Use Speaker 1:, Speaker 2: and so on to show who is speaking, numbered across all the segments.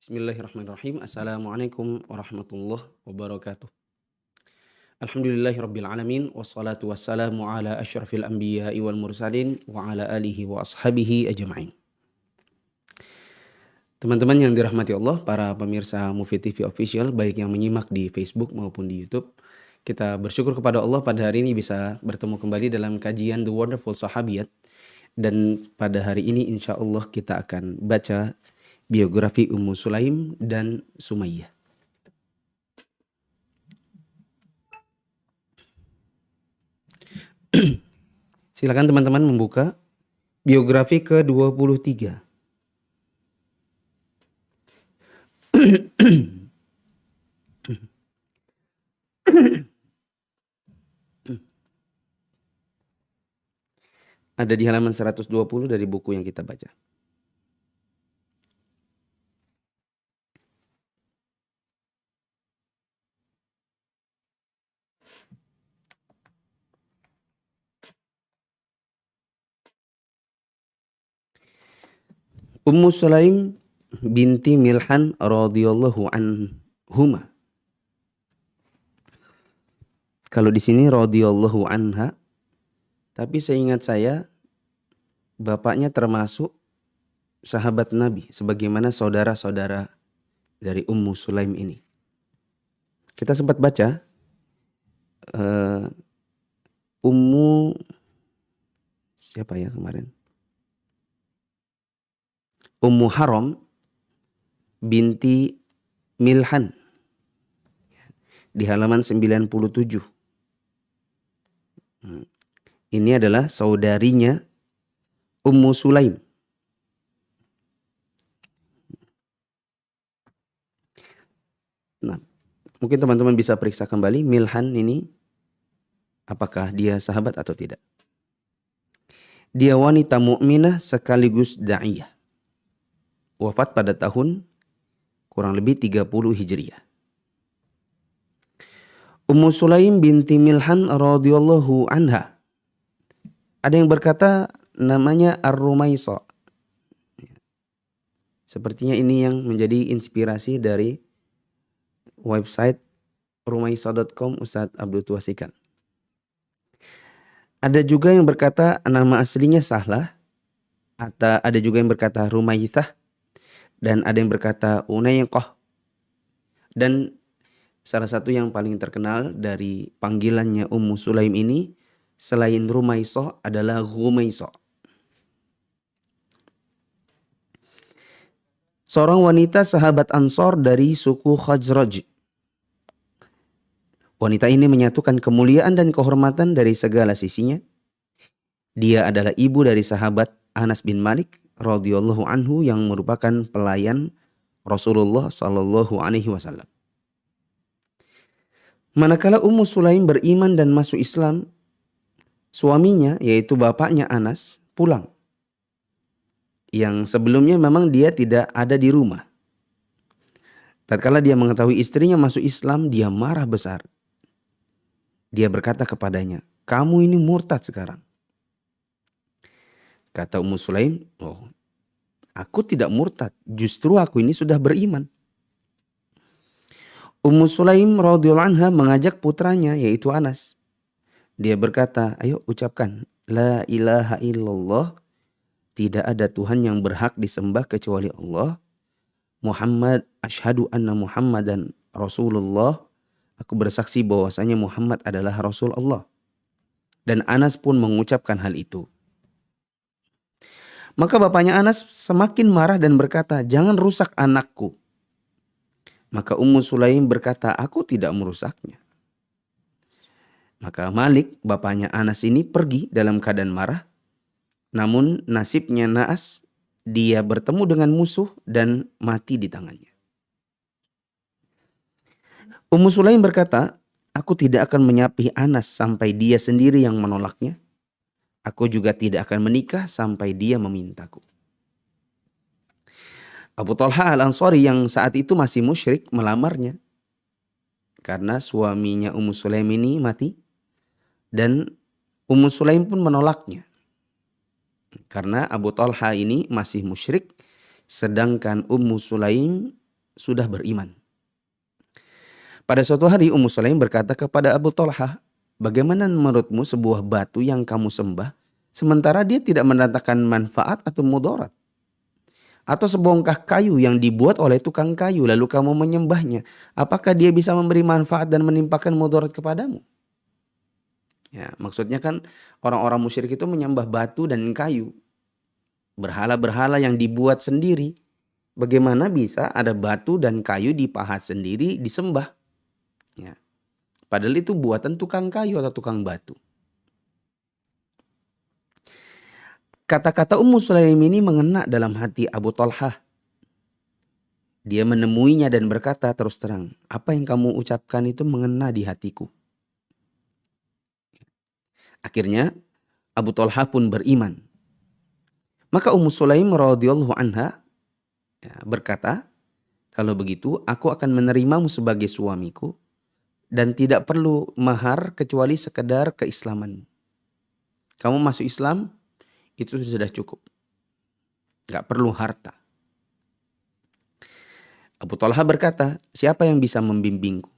Speaker 1: Bismillahirrahmanirrahim. Assalamualaikum warahmatullahi wabarakatuh. Alhamdulillahirabbil alamin wassalatu wassalamu ala asyrafil anbiya'i wal mursalin wa ala alihi wa ashabihi ajma'in. Teman-teman yang dirahmati Allah, para pemirsa Mufid TV Official, baik yang menyimak di Facebook maupun di YouTube, kita bersyukur kepada Allah pada hari ini bisa bertemu kembali dalam kajian The Wonderful Sahabiyat. Dan pada hari ini insya Allah kita akan baca biografi Ummu Sulaim dan Sumayyah. Silakan teman-teman membuka biografi ke-23. Ada di halaman 120 dari buku yang kita baca. Ummu Sulaim binti Milhan radhiyallahu anhuma. Kalau di sini radhiyallahu anha, tapi seingat saya bapaknya termasuk sahabat Nabi sebagaimana saudara-saudara dari Ummu Sulaim ini. Kita sempat baca Ummu siapa ya kemarin? Ummu Haram binti Milhan di halaman 97. Ini adalah saudarinya Ummu Sulaim. Nah, mungkin teman-teman bisa periksa kembali Milhan ini apakah dia sahabat atau tidak. Dia wanita mukminah sekaligus da'iyah. Wafat pada tahun kurang lebih 30 Hijriah. Ummu Sulaim binti Milhan radhiyallahu anha. Ada yang berkata namanya Ar-Rumaisa. Sepertinya ini yang menjadi inspirasi dari website rumaisa.com Ustadz Abdul Tuasikan. Ada juga yang berkata nama aslinya Sahlah. Atau ada juga yang berkata Rumaithah. Dan ada yang berkata Unayqah. Dan salah satu yang paling terkenal dari panggilannya Ummu Sulaim ini selain Rumaisa adalah Ghumaisa. Seorang wanita sahabat Ansor dari suku Khazraj. Wanita ini menyatukan kemuliaan dan kehormatan dari segala sisinya. Dia adalah ibu dari sahabat Anas bin Malik radhiyallahu anhu yang merupakan pelayan Rasulullah sallallahu alaihi wasallam. Manakala Ummu Sulaim beriman dan masuk Islam, suaminya yaitu bapaknya Anas pulang. Yang sebelumnya memang dia tidak ada di rumah. Tatkala dia mengetahui istrinya masuk Islam, dia marah besar. Dia berkata kepadanya, "Kamu ini murtad sekarang." Kata Ummu Sulaim, "Oh, aku tidak murtad, justru aku ini sudah beriman." Ummu Sulaim radhiyallahu anha mengajak putranya yaitu Anas. Dia berkata, "Ayo ucapkan la ilaha illallah, tidak ada Tuhan yang berhak disembah kecuali Allah. Muhammad, asyhadu anna Muhammadan Rasulullah. Aku bersaksi bahwasanya Muhammad adalah Rasul Allah." Dan Anas pun mengucapkan hal itu. Maka bapaknya Anas semakin marah dan berkata, "Jangan rusak anakku." Maka Ummu Sulaim berkata, "Aku tidak merusaknya." Maka Malik, bapaknya Anas ini pergi dalam keadaan marah. Namun nasibnya naas, dia bertemu dengan musuh dan mati di tangannya. Ummu Sulaim berkata, "Aku tidak akan menyapi Anas sampai dia sendiri yang menolaknya. Aku juga tidak akan menikah sampai dia memintaku." Abu Talha Al-Ansari yang saat itu masih musyrik melamarnya. Karena suaminya Ummu Sulaim ini mati. Dan Ummu Sulaim pun menolaknya. Karena Abu Talha ini masih musyrik. Sedangkan Ummu Sulaim sudah beriman. Pada suatu hari Ummu Sulaim berkata kepada Abu Talha, bagaimana menurutmu sebuah batu yang kamu sembah sementara dia tidak mendatangkan manfaat atau mudarat? Atau sebongkah kayu yang dibuat oleh tukang kayu lalu kamu menyembahnya, apakah dia bisa memberi manfaat dan menimpakan mudarat kepadamu? Ya, maksudnya kan orang-orang musyrik itu menyembah batu dan kayu. Berhala-berhala yang dibuat sendiri. Bagaimana bisa ada batu dan kayu dipahat sendiri disembah? Ya. Padahal itu buatan tukang kayu atau tukang batu. Kata-kata Ummu Sulaim ini mengena dalam hati Abu Talhah. Dia menemuinya dan berkata terus terang, apa yang kamu ucapkan itu mengena di hatiku. Akhirnya Abu Talhah pun beriman. Maka Ummu Sulaim radhiyallahu anha berkata, kalau begitu aku akan menerimamu sebagai suamiku dan tidak perlu mahar kecuali sekedar keislamanmu. Kamu masuk Islam, itu sudah cukup. Gak perlu harta. Abu Talha berkata, siapa yang bisa membimbingku?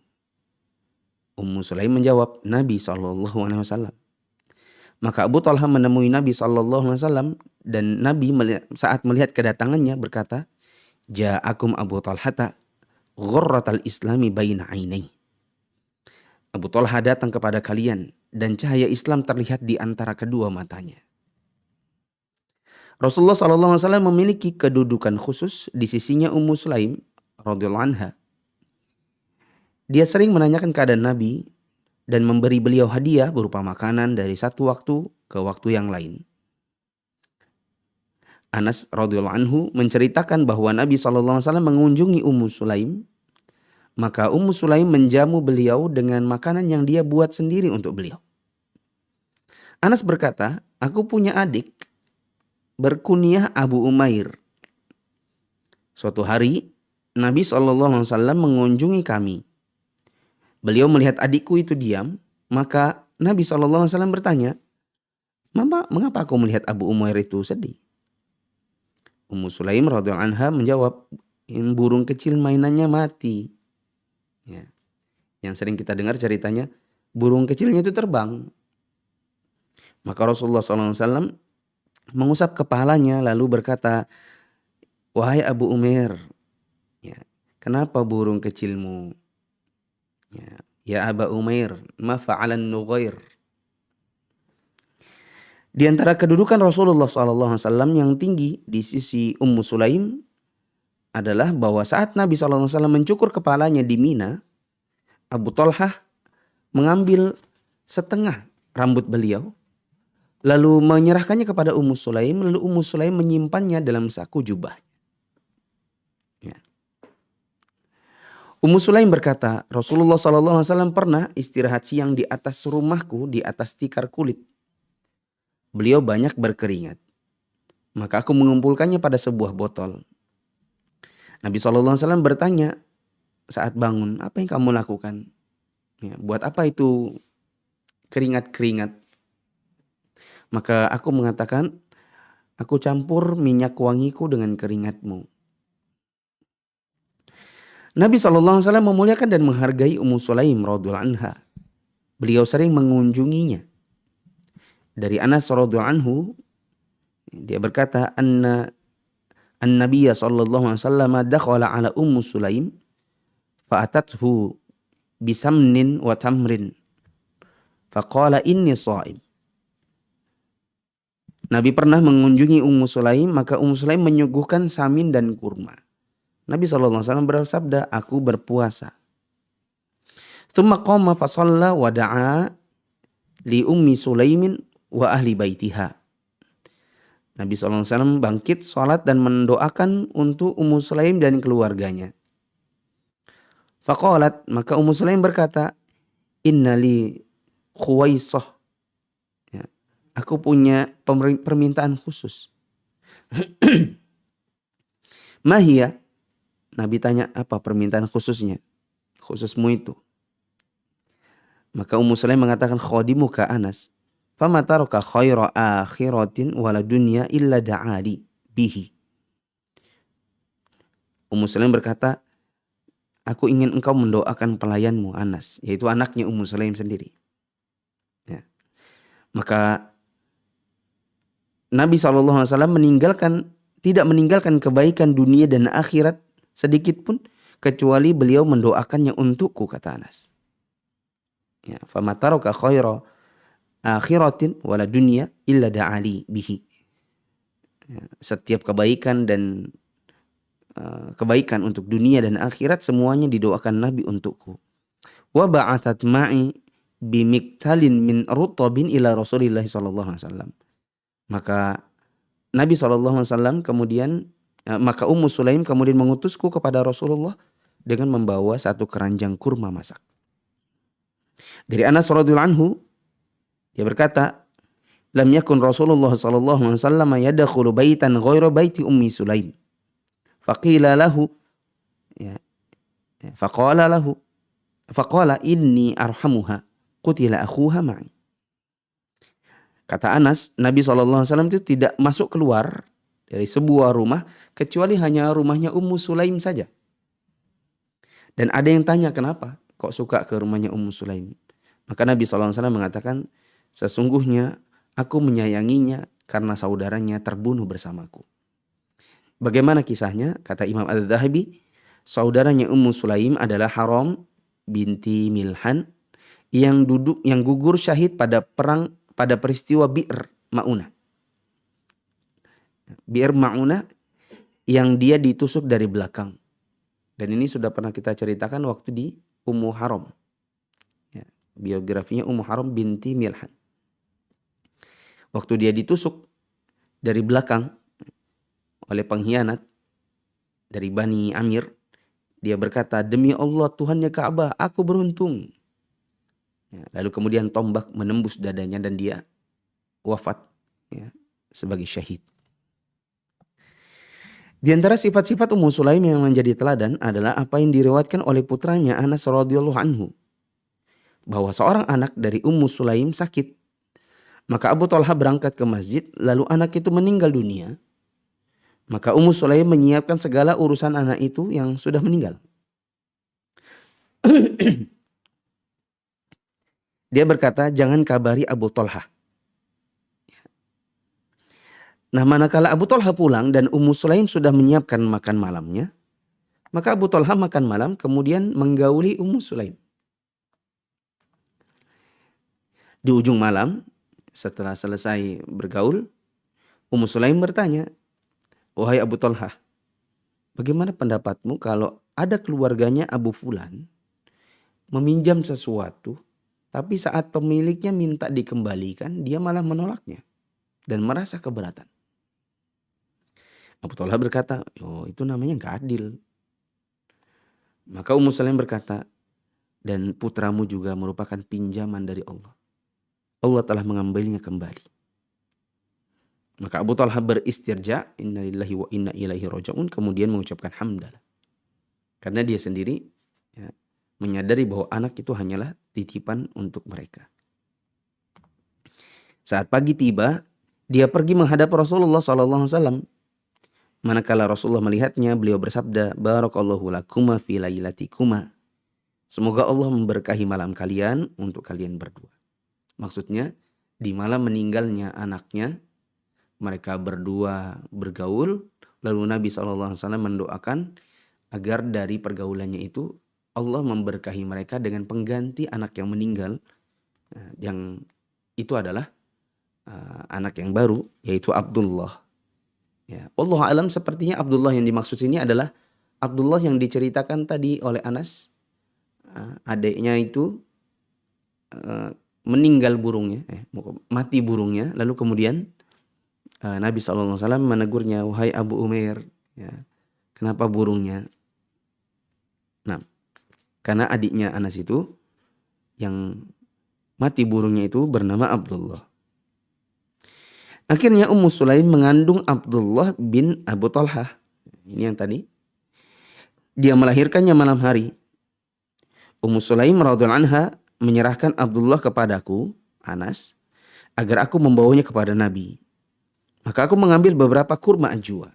Speaker 1: Ummu Sulaim menjawab, Nabi SAW. Maka Abu Talha menemui Nabi SAW dan Nabi saat melihat kedatangannya berkata, Ja'akum Abu Talhata ghurratal islami baina ainai. Abu Talha datang kepada kalian dan cahaya Islam terlihat di antara kedua matanya. Rasulullah SAW memiliki kedudukan khusus di sisinya Ummu Sulaim radhiyallahu anha. Dia sering menanyakan keadaan Nabi dan memberi beliau hadiah berupa makanan dari satu waktu ke waktu yang lain. Anas radhiyallahu anhu menceritakan bahwa Nabi SAW mengunjungi Ummu Sulaim. Maka Ummu Sulaim menjamu beliau dengan makanan yang dia buat sendiri untuk beliau. Anas berkata, aku punya adik berkunyah Abu Umair. Suatu hari Nabi SAW mengunjungi kami. Beliau melihat adikku itu diam, maka Nabi SAW bertanya, Mama, mengapa aku melihat Abu Umair itu sedih? Ummu Sulaim radhiyallahu anha menjawab, burung kecil mainannya mati. Ya. Yang sering kita dengar ceritanya, burung kecilnya itu terbang. Maka Rasulullah SAW mengusap kepalanya lalu berkata, wahai Abu Umair, ya, kenapa burung kecilmu? Ya Aba Umair, ma fa'alan nughair. Di antara kedudukan Rasulullah SAW yang tinggi di sisi Ummu Sulaim adalah bahwa saat Nabi SAW mencukur kepalanya di Mina, Abu Talhah mengambil setengah rambut beliau lalu menyerahkannya kepada Ummu Sulaim, lalu Ummu Sulaim menyimpannya dalam saku jubah. Ya. Ummu Sulaim berkata, Rasulullah SAW pernah istirahat siang di atas rumahku, di atas tikar kulit. Beliau banyak berkeringat. Maka aku mengumpulkannya pada sebuah botol. Nabi SAW bertanya saat bangun, apa yang kamu lakukan? Ya, buat apa itu keringat-keringat? Maka aku mengatakan, aku campur minyak wangiku dengan keringatmu. Nabi SAW memuliakan dan menghargai Ummu Sulaim radhiyallahu anha. Beliau sering mengunjunginya. Dari Anas radhiyallahu anhu, dia berkata, An-Nabiya sallallahu alaihi wasallam dakhala ala Ummu Sulaim fa'atathu bisamnin wa tamrin. Faqala inni sha'im. Nabi pernah mengunjungi Ummu Sulaim, maka Ummu Sulaim menyuguhkan samin dan kurma. Nabi SAW bersabda, aku berpuasa. Tsumma qama fa shalla wa da'a li Ummi Sulaimin wa ahli baitiha. Nabi SAW bangkit sholat dan mendoakan untuk Ummu Sulaim dan keluarganya. Faqalat, maka Ummu Sulaim berkata, innali khuwaisah. Aku punya permintaan khusus. Mahia? Nabi tanya, apa permintaan khususnya? Khususmu itu. Maka Ummu Sulaim mengatakan, khadimuka Anas. Fama taraka khaira akhiratin wala dunya illa da'ali bihi. Ummu Sulaim berkata, aku ingin engkau mendoakan pelayanmu Anas, yaitu anaknya Ummu Sulaim sendiri. Ya. Maka Nabi SAW tidak meninggalkan kebaikan dunia dan akhirat sedikit pun, kecuali beliau mendoakannya untukku, kata Anas. Ya, famataraka khaira akhiratin wala dunya illa da'ali bihi. Ya, setiap kebaikan dan kebaikan untuk dunia dan akhirat semuanya didoakan Nabi untukku. Wa ba'athat ma'i bimiktalin min rutabin ila Rasulillah sallallahu alaihi wasallam. Maka Nabi SAW kemudian, maka Ummu Sulaim kemudian mengutusku kepada Rasulullah dengan membawa satu keranjang kurma masak. Dari Anas radhiyallahu anhu, dia berkata, lam yakun Rasulullah sallallahu alaihi wasallam yadkhulu baitan ghaira baiti Ummi Sulaim. Faqila lahu, faqala inni arhamuha, qutila akhuha ma'i. Kata Anas, Nabi SAW itu tidak masuk keluar dari sebuah rumah kecuali hanya rumahnya Ummu Sulaim saja. Dan ada yang tanya, kenapa kok suka ke rumahnya Ummu Sulaim? Maka Nabi SAW mengatakan, sesungguhnya aku menyayanginya karena saudaranya terbunuh bersamaku. Bagaimana kisahnya? Kata Imam Adz-Dzahabi, saudaranya Ummu Sulaim adalah Haram binti Milhan yang gugur syahid pada peristiwa Bi'r Ma'unah. Bi'r Ma'unah yang dia ditusuk dari belakang. Dan ini sudah pernah kita ceritakan waktu di Ummu Haram. Ya, biografinya Ummu Haram binti Milhan. Waktu dia ditusuk dari belakang oleh pengkhianat dari Bani Amir, dia berkata, demi Allah Tuhannya Ka'bah, aku beruntung. Ya, lalu kemudian tombak menembus dadanya dan dia wafat, ya, sebagai syahid. Di antara sifat-sifat Ummu Sulaim yang menjadi teladan adalah apa yang diriwayatkan oleh putranya Anas radhiyallahu anhu, bahwa seorang anak dari Ummu Sulaim sakit. Maka Abu Talha berangkat ke masjid, lalu anak itu meninggal dunia. Maka Ummu Sulaim menyiapkan segala urusan anak itu yang sudah meninggal. Dia berkata, jangan kabari Abu Talha. Nah, manakala Abu Talha pulang dan Ummu Sulaim sudah menyiapkan makan malamnya, maka Abu Talha makan malam kemudian menggauli Ummu Sulaim. Di ujung malam, setelah selesai bergaul, Ummu Sulaim bertanya, wahai Abu Talha, bagaimana pendapatmu kalau ada keluarganya Abu Fulan meminjam sesuatu, tapi saat pemiliknya minta dikembalikan, dia malah menolaknya dan merasa keberatan. Abu Talha berkata, oh itu namanya gak adil. Maka Ummu Sulaim berkata, dan putramu juga merupakan pinjaman dari Allah. Allah telah mengambilnya kembali. Maka Abu Talha beristirja, inna lillahi wa inna ilaihi raji'un, kemudian mengucapkan hamdalah. Karena dia sendiri, ya, menyadari bahwa anak itu hanyalah titipan untuk mereka. Saat pagi tiba, dia pergi menghadap Rasulullah SAW. Manakala Rasulullah melihatnya, beliau bersabda, barakallahu lakuma fi lailatikuma. Semoga Allah memberkahi malam kalian untuk kalian berdua. Maksudnya, di malam meninggalnya anaknya, mereka berdua bergaul, lalu Nabi SAW mendoakan agar dari pergaulannya itu Allah memberkahi mereka dengan pengganti anak yang meninggal, yang itu adalah anak yang baru, yaitu Abdullah. Ya, wallahu alam, sepertinya Abdullah yang dimaksud sini adalah Abdullah yang diceritakan tadi oleh Anas. Adiknya itu meninggal burungnya, mati burungnya, lalu kemudian Nabi SAW menegurnya, wahai Abu Umair, ya, kenapa burungnya? Nah, karena adiknya Anas itu yang mati burungnya itu bernama Abdullah. Akhirnya Ummu Sulaim mengandung Abdullah bin Abu Talha. Ini yang tadi. Dia melahirkannya malam hari. Ummu Sulaim radhiyallahu anha menyerahkan Abdullah kepadaku, Anas, agar aku membawanya kepada Nabi. Maka aku mengambil beberapa kurma ajwa.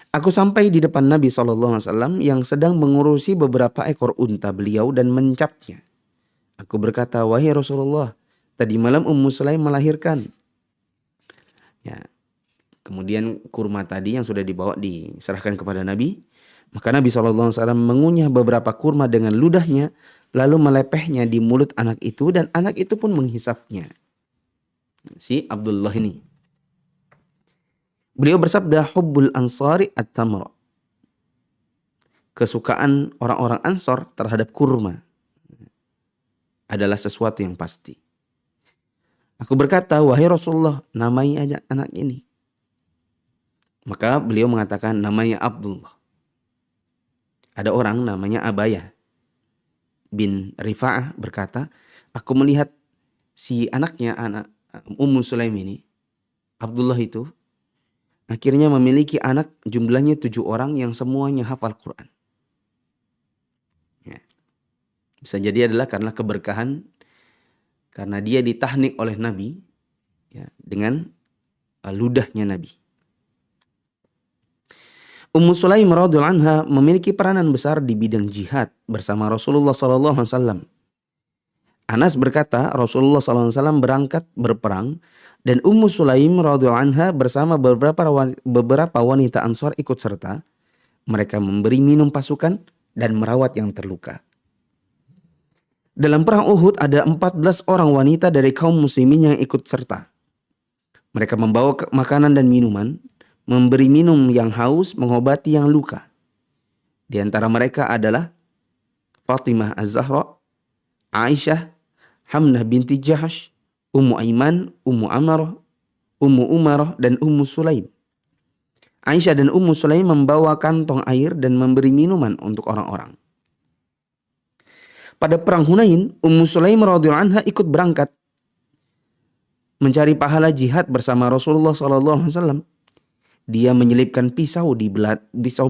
Speaker 1: Aku sampai di depan Nabi SAW yang sedang mengurusi beberapa ekor unta beliau dan mencapnya. Aku berkata, wahai Rasulullah, tadi malam Ummu Sulaim melahirkan. Ya, kemudian kurma tadi yang sudah dibawa diserahkan kepada Nabi. Maka Nabi SAW mengunyah beberapa kurma dengan ludahnya, lalu melepehnya di mulut anak itu dan anak itu pun menghisapnya. Si Abdullah ini. Beliau bersabda, hubbul ansari at-tamra. Kesukaan orang-orang Ansor terhadap kurma adalah sesuatu yang pasti. Aku berkata, wahai Rasulullah, namai aja anak ini. Maka beliau mengatakan namanya Abdullah. Ada orang namanya Abayah bin Rifa'ah berkata, aku melihat si anaknya, anak Ummu Sulaim ini, Abdullah itu, akhirnya memiliki anak jumlahnya 7 orang yang semuanya hafal Quran. Ya. Bisa jadi adalah karena keberkahan, karena dia ditahnik oleh Nabi ya, dengan ludahnya Nabi. Ummu Sulaim radhiyallahu anha memiliki peranan besar di bidang jihad bersama Rasulullah SAW. Anas berkata, Rasulullah SAW berangkat berperang dan Ummu Sulaim radhiyallahu anha bersama beberapa wanita Ansor ikut serta. Mereka memberi minum pasukan dan merawat yang terluka. Dalam perang Uhud ada 14 orang wanita dari kaum muslimin yang ikut serta. Mereka membawa makanan dan minuman, memberi minum yang haus, mengobati yang luka. Di antara mereka adalah Fatimah Az-Zahra, Aisyah, Hamnah binti Jahash, Ummu Aiman, Ummu Amarah, Ummu Umarah, dan Ummu Sulaim. Aisyah dan Ummu Sulaim membawa kantong air dan memberi minuman untuk orang-orang. Pada perang Hunain, Ummu Sulaim radhiyallahu anha ikut berangkat mencari pahala jihad bersama Rasulullah SAW. Dia menyelipkan pisau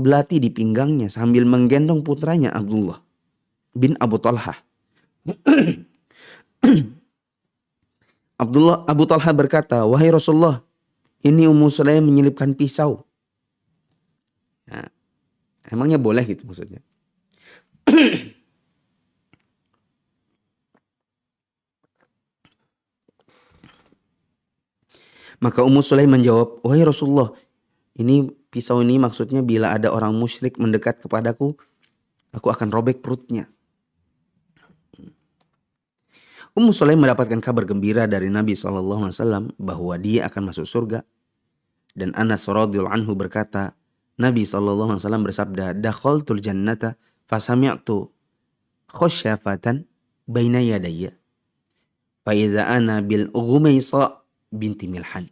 Speaker 1: belati di pinggangnya sambil menggendong putranya Abdullah bin Abu Talhah. Abu Talha berkata, wahai Rasulullah, ini Ummu Sulaim menyelipkan pisau. Nah, emangnya boleh gitu maksudnya? Maka Ummu Sulaim menjawab, wahai Rasulullah, ini pisau ini maksudnya bila ada orang musyrik mendekat kepadaku, aku akan robek perutnya. Ummu Sulaim mendapatkan kabar gembira dari Nabi SAW bahwa dia akan masuk surga. Dan Anas radhiyallahu anhu berkata, Nabi SAW bersabda, dakhaltul jannata fasami'tu khusyafatan baina yadayya. Fa'idha ana bil Ghumaisa binti Milhan.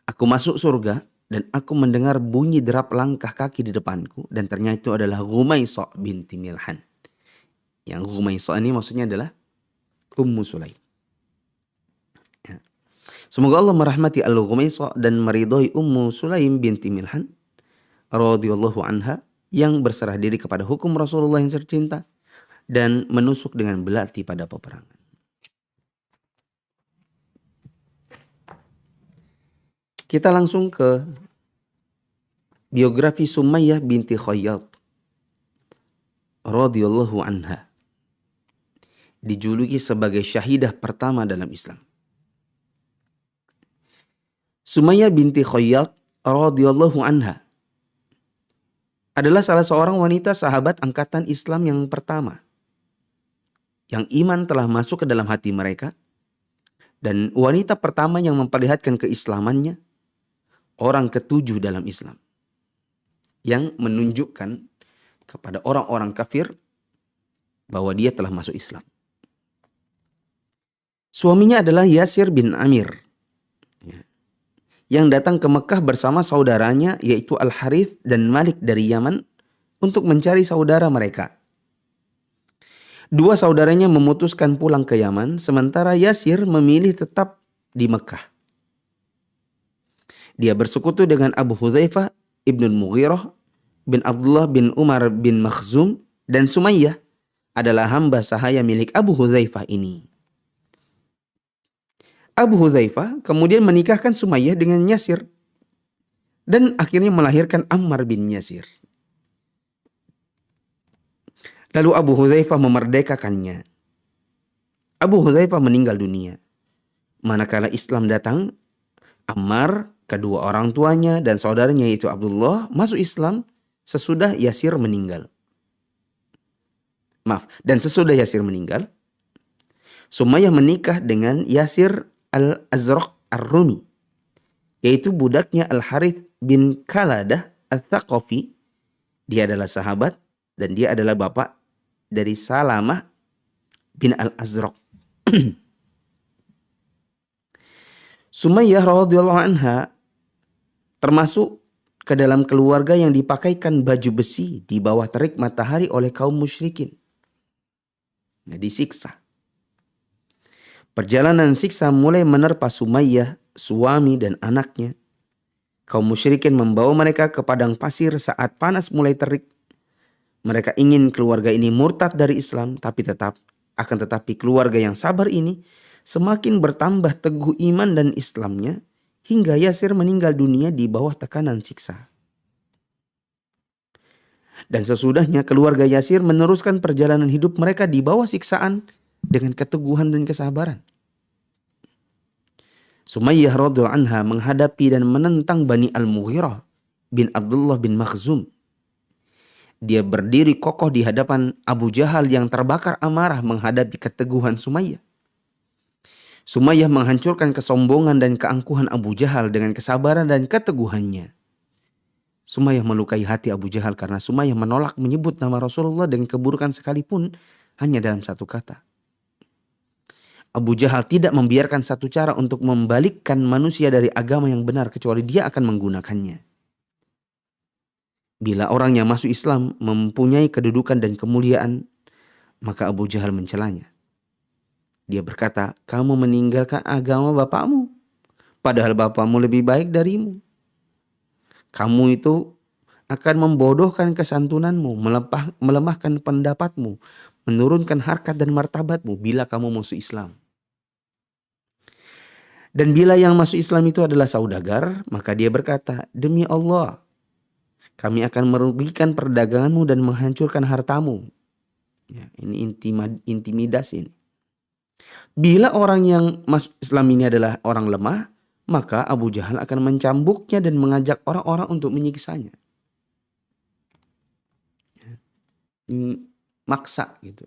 Speaker 1: Aku masuk surga dan aku mendengar bunyi derap langkah kaki di depanku. Dan ternyata itu adalah Ghumaisa binti Milhan. Yang Ghumaisa ini maksudnya adalah Ummu Sulaim. Ya. Semoga Allah merahmati Al-Ghumaisa dan meridhai Ummu Sulaim binti Milhan radhiyallahu anha yang berserah diri kepada hukum Rasulullah yang tercinta dan menusuk dengan belati pada peperangan. Kita langsung ke biografi Sumayyah binti Khayyat radhiyallahu anha. Dijuluki sebagai syahidah pertama dalam Islam. Sumayyah binti Khayyat radhiyallahu anha adalah salah seorang wanita sahabat angkatan Islam yang pertama, yang iman telah masuk ke dalam hati mereka, dan wanita pertama yang memperlihatkan keislamannya, orang ketujuh dalam Islam, yang menunjukkan kepada orang-orang kafir bahwa dia telah masuk Islam. Suaminya adalah Yasir bin Amir, yang datang ke Mekah bersama saudaranya yaitu Al-Harith dan Malik dari Yaman untuk mencari saudara mereka. Dua saudaranya memutuskan pulang ke Yaman, sementara Yasir memilih tetap di Mekah. Dia bersekutu dengan Abu Hudzaifah ibn Mughirah bin Abdullah bin Umar bin Makhzum, dan Sumayyah adalah hamba sahaya milik Abu Hudzaifah ini. Abu Hudzaifah kemudian menikahkan Sumayyah dengan Yasir. dan akhirnya melahirkan Ammar bin Yasir. Lalu Abu Hudzaifah memerdekakannya. Abu Hudzaifah meninggal dunia. Manakala Islam datang, Ammar, kedua orang tuanya dan saudaranya yaitu Abdullah masuk Islam sesudah Yasir meninggal. Dan sesudah Yasir meninggal, Sumayyah menikah dengan Yasir al-Azraq ar-Rumi, yaitu budaknya Al-Harith bin Kaladah al-Thaqafi. Dia adalah sahabat dan dia adalah bapak dari Salamah bin al-Azraq. Sumayyah radhiyallahu anha termasuk ke dalam keluarga yang dipakaikan baju besi di bawah terik matahari oleh kaum musyrikin. Nah, disiksa. Perjalanan siksa mulai menerpa Sumayyah, suami dan anaknya. Kaum musyrikin membawa mereka ke padang pasir saat panas mulai terik. Mereka ingin keluarga ini murtad dari Islam, tetapi keluarga yang sabar ini semakin bertambah teguh iman dan Islamnya hingga Yasir meninggal dunia di bawah tekanan siksa. Dan sesudahnya keluarga Yasir meneruskan perjalanan hidup mereka di bawah siksaan dengan keteguhan dan kesabaran. Sumayyah radhiyallahu anha menghadapi dan menentang Bani Al-Mughirah bin Abdullah bin Makhzum. Dia berdiri kokoh di hadapan Abu Jahal yang terbakar amarah menghadapi keteguhan Sumayyah. Sumayyah menghancurkan kesombongan dan keangkuhan Abu Jahal dengan kesabaran dan keteguhannya. Sumayyah melukai hati Abu Jahal karena Sumayyah menolak menyebut nama Rasulullah dengan keburukan sekalipun hanya dalam satu kata. Abu Jahal tidak membiarkan satu cara untuk membalikkan manusia dari agama yang benar kecuali dia akan menggunakannya. Bila orang yang masuk Islam mempunyai kedudukan dan kemuliaan, maka Abu Jahal mencelanya. Dia berkata, kamu meninggalkan agama bapakmu, padahal bapakmu lebih baik darimu. Kamu itu akan membodohkan kesantunanmu, melemahkan pendapatmu, menurunkan harkat dan martabatmu bila kamu masuk Islam. Dan bila yang masuk Islam itu adalah saudagar, maka dia berkata, demi Allah, kami akan merugikan perdaganganmu dan menghancurkan hartamu. Ya, ini intimidasi ini. Bila orang yang masuk Islam ini adalah orang lemah, maka Abu Jahal akan mencambuknya dan mengajak orang-orang untuk menyiksanya. Maksa gitu.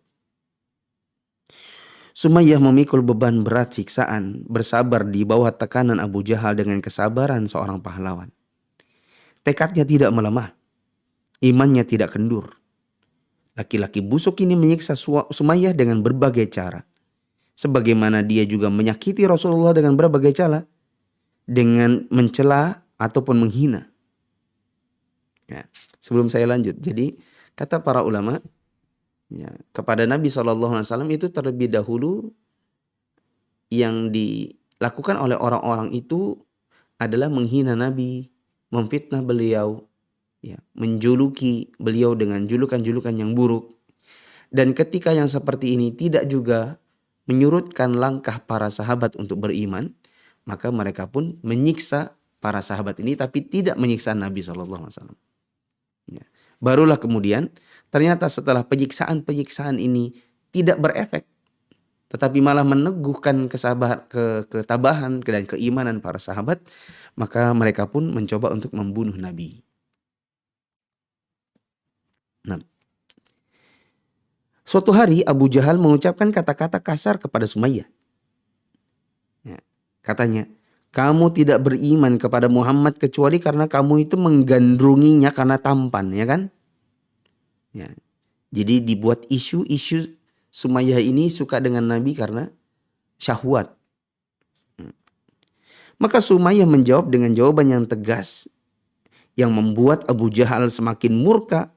Speaker 1: Sumayyah memikul beban berat siksaan, bersabar di bawah tekanan Abu Jahal dengan kesabaran seorang pahlawan. Tekadnya tidak melemah, imannya tidak kendur. Laki-laki busuk ini menyiksa Sumayyah dengan berbagai cara. Sebagaimana dia juga menyakiti Rasulullah dengan berbagai cara, dengan mencela ataupun menghina. Ya, sebelum saya lanjut, jadi kata para ulama, ya, kepada Nabi SAW itu terlebih dahulu yang dilakukan oleh orang-orang itu adalah menghina Nabi, memfitnah beliau, ya, menjuluki beliau dengan julukan-julukan yang buruk. Dan ketika yang seperti ini tidak juga menyurutkan langkah para sahabat untuk beriman, maka mereka pun menyiksa para sahabat ini tapi tidak menyiksa Nabi SAW. Ya. Barulah kemudian ternyata setelah penyiksaan-penyiksaan ini tidak berefek, tetapi malah meneguhkan ketabahan dan keimanan para sahabat, maka mereka pun mencoba untuk membunuh Nabi. Nah, suatu hari Abu Jahal mengucapkan kata-kata kasar kepada Sumayyah. Ya, katanya, kamu tidak beriman kepada Muhammad kecuali karena kamu itu menggandrunginya karena tampan, ya kan? Ya. Jadi dibuat isu-isu Sumayyah ini suka dengan Nabi karena syahwat. Maka Sumayyah menjawab dengan jawaban yang tegas yang membuat Abu Jahal semakin murka.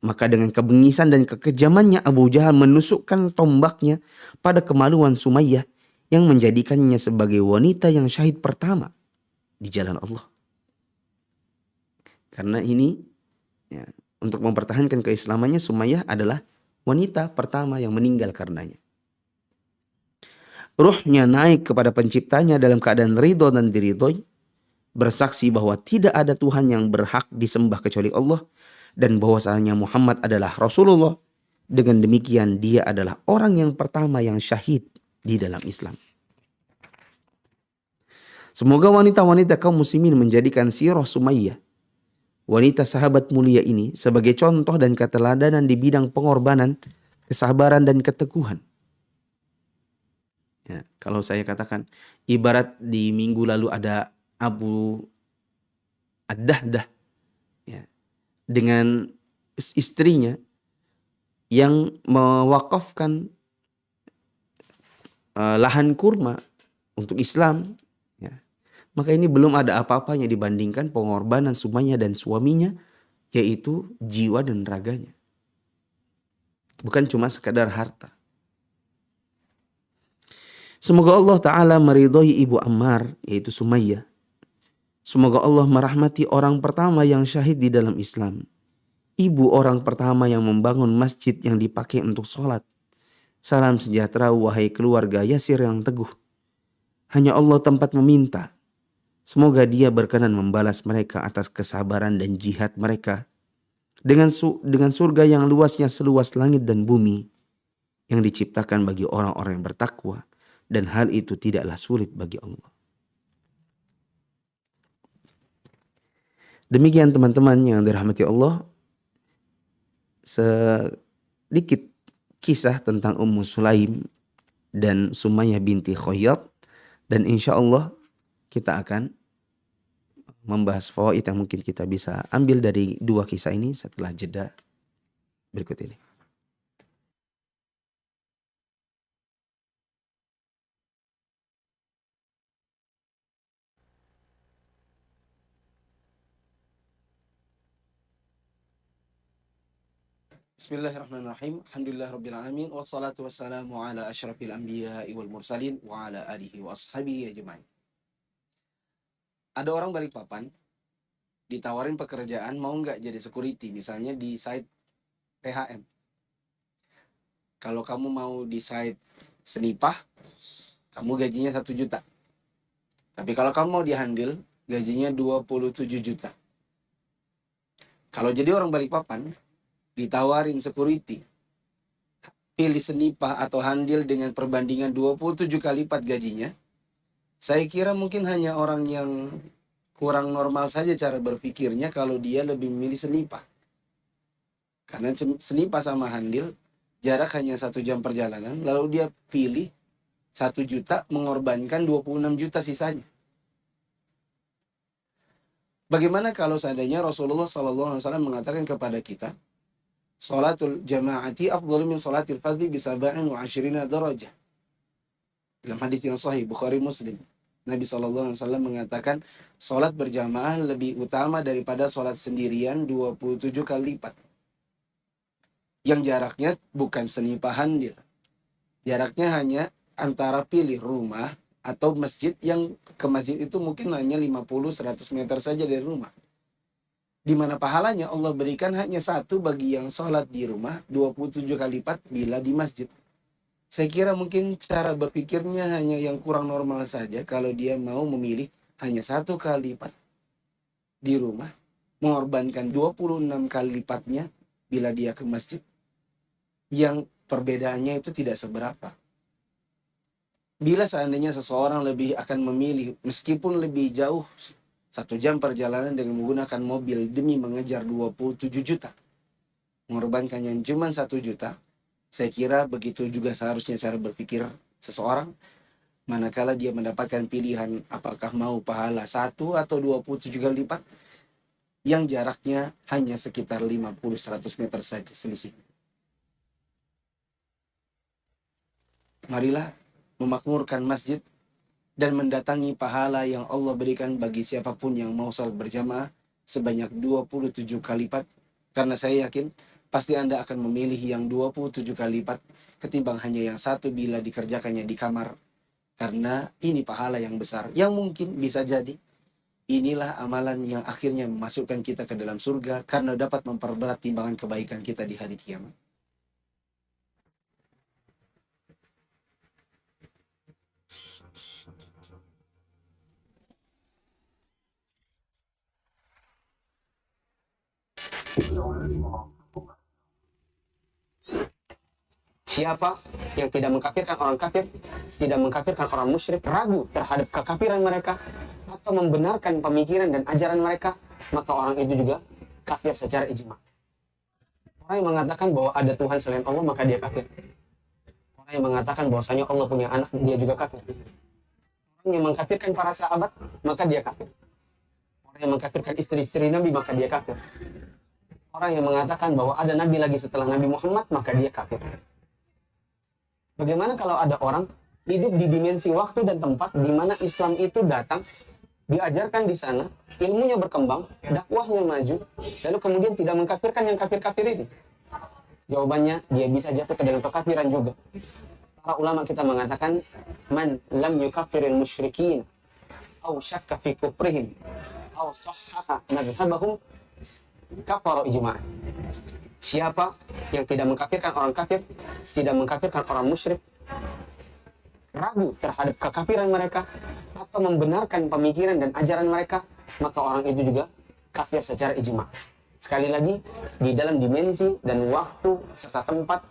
Speaker 1: Maka dengan kebengisan dan kekejamannya Abu Jahal menusukkan tombaknya pada kemaluan Sumayyah yang menjadikannya sebagai wanita yang syahid pertama di jalan Allah. Karena ini ya, untuk mempertahankan keislamannya, Sumayyah adalah wanita pertama yang meninggal karenanya. Ruhnya naik kepada penciptanya dalam keadaan ridho dan diridhoi. bersaksi bahwa tidak ada Tuhan yang berhak disembah kecuali Allah dan bahwasanya Muhammad adalah Rasulullah. Dengan demikian dia adalah orang yang pertama yang syahid di dalam Islam. Semoga wanita-wanita kaum muslimin menjadikan sirah Sumayyah, wanita sahabat mulia ini, sebagai contoh dan keteladanan di bidang pengorbanan, kesabaran dan keteguhan. Ya, kalau saya katakan ibarat di minggu lalu ada Abu Ad-Dahdah, ya, dengan istrinya yang mewakafkan lahan kurma untuk Islam, ya, maka ini belum ada apa-apanya dibandingkan pengorbanan Sumayyah dan suaminya, yaitu jiwa dan raganya. Bukan cuma sekadar harta. Semoga Allah Ta'ala meridhai ibu Ammar, yaitu Sumayyah. Semoga Allah merahmati orang pertama yang syahid di dalam Islam. Ibu orang pertama yang membangun masjid yang dipakai untuk sholat. Salam sejahtera wahai keluarga Yasir yang teguh. Hanya Allah tempat meminta. Semoga dia berkenan membalas mereka atas kesabaran dan jihad mereka. Dengan surga yang luasnya seluas langit dan bumi. Yang diciptakan bagi orang-orang yang bertakwa. Dan hal itu tidaklah sulit bagi Allah. Demikian teman-teman yang dirahmati Allah. Sedikit kisah tentang Ummu Sulaim dan Sumayyah binti Khayyat. Dan insya Allah kita akan membahas fawaid yang mungkin kita bisa ambil dari dua kisah ini setelah jeda berikut ini. Bismillahirrahmanirrahim. Alhamdulillahirrabbilalamin. Wassalatu wassalamu ala asyrafil anbiya'i wal mursalin wa ala alihi wa ashabihi ajma'in. Ada orang Balikpapan ditawarin pekerjaan, mau nggak jadi security misalnya di site PHM. Kalau kamu mau di site Senipah, kamu gajinya 1 juta. Tapi kalau kamu mau di Handil, gajinya 27 juta. Kalau jadi orang Balikpapan, ditawarin security, pilih Senipah atau Handil dengan perbandingan 27 kali lipat gajinya, saya kira mungkin hanya orang yang kurang normal saja cara berpikirnya kalau dia lebih memilih Senipah. Karena Senipah sama Handil jarak hanya 1 jam perjalanan, lalu dia pilih 1 juta mengorbankan 26 juta sisanya. Bagaimana kalau seandainya Rasulullah SAW mengatakan kepada kita, Salatul jama'ati afdalu min salatil fadhi bisaba'in wa ashirina darajah. Dalam hadis yang sahih Bukhari Muslim, Nabi SAW mengatakan salat berjamaah lebih utama daripada salat sendirian 27 kali lipat. Yang jaraknya bukan Senipah Handil. Jaraknya hanya antara pilih rumah atau masjid, yang ke masjid itu mungkin hanya 50-100 meter saja dari rumah. Di mana pahalanya Allah berikan hanya 1 bagi yang sholat di rumah, 27 kali lipat bila di masjid. Saya kira mungkin cara berpikirnya hanya yang kurang normal saja kalau dia mau memilih hanya 1 kali lipat di rumah, mengorbankan 26 kali lipatnya bila dia ke masjid, yang perbedaannya itu tidak seberapa. Bila seandainya seseorang lebih akan memilih, meskipun lebih jauh 1 jam perjalanan dengan menggunakan mobil demi mengejar 27 juta, mengorbankan yang cuma 1 juta, saya kira begitu juga seharusnya cara berpikir seseorang manakala dia mendapatkan pilihan apakah mau pahala 1 atau 27 kali lipat yang jaraknya hanya sekitar 50-100 meter saja selisih. Marilah memakmurkan masjid dan mendatangi pahala yang Allah berikan bagi siapapun yang mau salat berjamaah sebanyak 27 kali lipat. Karena saya yakin pasti Anda akan memilih yang 27 kali lipat ketimbang hanya yang 1 bila dikerjakannya di kamar. Karena ini pahala yang besar yang mungkin bisa jadi inilah amalan yang akhirnya memasukkan kita ke dalam surga karena dapat memperberat timbangan kebaikan kita di hari kiamat. Siapa yang tidak mengkafirkan orang kafir, tidak mengkafirkan orang musyrik, ragu terhadap kekafiran mereka, atau membenarkan pemikiran dan ajaran mereka, maka orang itu juga kafir secara ijma. Orang yang mengatakan bahwa ada Tuhan selain Allah, maka dia kafir. Orang yang mengatakan bahwasanya Allah punya anak, dia juga kafir. Orang yang mengkafirkan para sahabat, maka dia kafir. Orang yang mengkafirkan istri-istri Nabi, maka dia kafir. Orang yang mengatakan bahwa ada Nabi lagi setelah Nabi Muhammad, maka dia kafir. Bagaimana kalau ada orang hidup di dimensi waktu dan tempat di mana Islam itu datang, diajarkan di sana, ilmunya berkembang, dakwahnya maju, lalu kemudian tidak mengkafirkan yang kafir-kafir ini? Jawabannya, dia bisa jatuh ke dalam kekafiran juga. Para ulama kita mengatakan, man lam yukaffiril musyrikin, au syakka fi kufrihim, au sahhaha madhhabahum, kafara ijma'an. Siapa yang tidak mengkafirkan orang kafir, tidak mengkafirkan orang musyrik, ragu terhadap kekafiran mereka, atau membenarkan pemikiran dan ajaran mereka, maka orang itu juga kafir secara ijma'. Sekali lagi, di dalam dimensi dan waktu serta tempat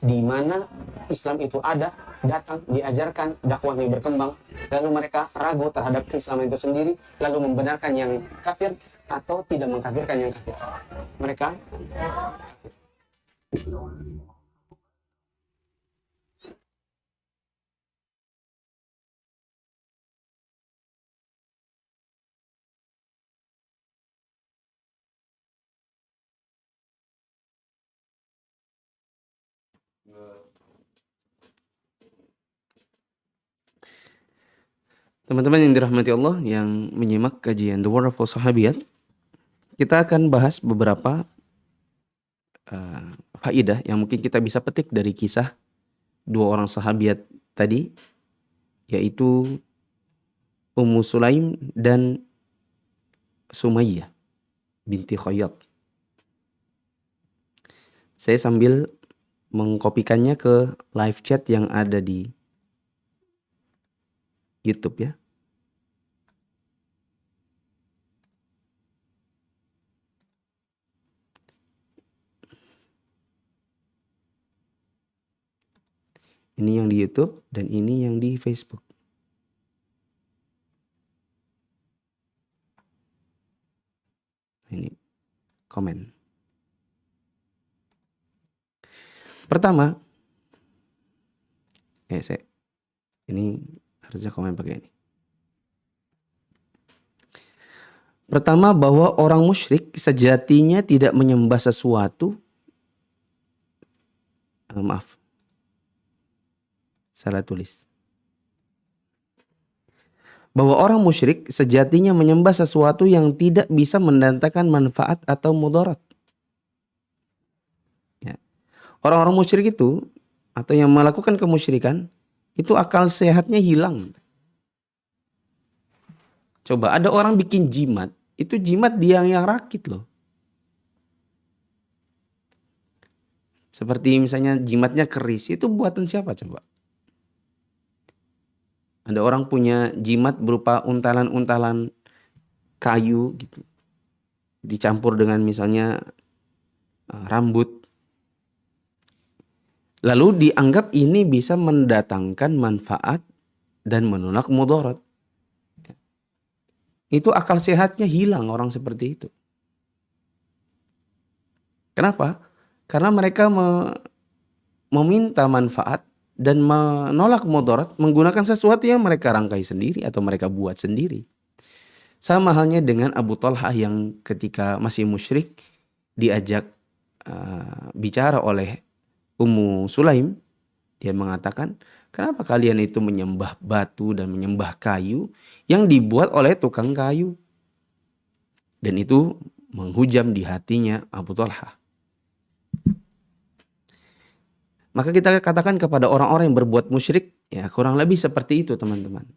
Speaker 1: di mana Islam itu ada, datang, diajarkan, dakwahnya berkembang, lalu mereka ragu terhadap Islam itu sendiri, lalu membenarkan yang kafir atau tidak mengkafirkan yang kafir. Mereka kafir. Teman-teman yang dirahmati Allah yang menyimak kajian The Word of Sahabiyat, kita akan bahas beberapa faidah yang mungkin kita bisa petik dari kisah dua orang sahabiat tadi, yaitu Ummu Sulaim dan Sumayyah binti Khayyat. Saya sambil mengkopikannya ke live chat yang ada di YouTube ya. Ini yang di YouTube dan ini yang di Facebook. Ini komen. Pertama, ini harusnya komen pakai ini. Pertama, bahwa orang musyrik sejatinya tidak menyembah sesuatu. Salah tulis. Bahwa orang musyrik sejatinya menyembah sesuatu yang tidak bisa mendatangkan manfaat atau mudarat. Ya. Orang-orang musyrik itu, atau yang melakukan kemusyrikan, itu akal sehatnya hilang. Coba ada orang bikin jimat, itu jimat dia yang rakit loh. Seperti misalnya jimatnya keris, itu buatan siapa coba? Ada orang punya jimat berupa untalan-untalan kayu gitu. Dicampur dengan misalnya rambut. Lalu dianggap ini bisa mendatangkan manfaat dan menolak mudarat. Itu akal sehatnya hilang orang seperti itu. Kenapa? Karena mereka meminta manfaat dan menolak mudarat menggunakan sesuatu yang mereka rangkai sendiri atau mereka buat sendiri. Sama halnya dengan Abu Talhah yang ketika masih musyrik diajak bicara oleh Ummu Sulaim. Dia mengatakan, kenapa kalian itu menyembah batu dan menyembah kayu yang dibuat oleh tukang kayu? Dan itu menghujam di hatinya Abu Talhah. Maka kita katakan kepada orang-orang yang berbuat musyrik, ya kurang lebih seperti itu teman-teman.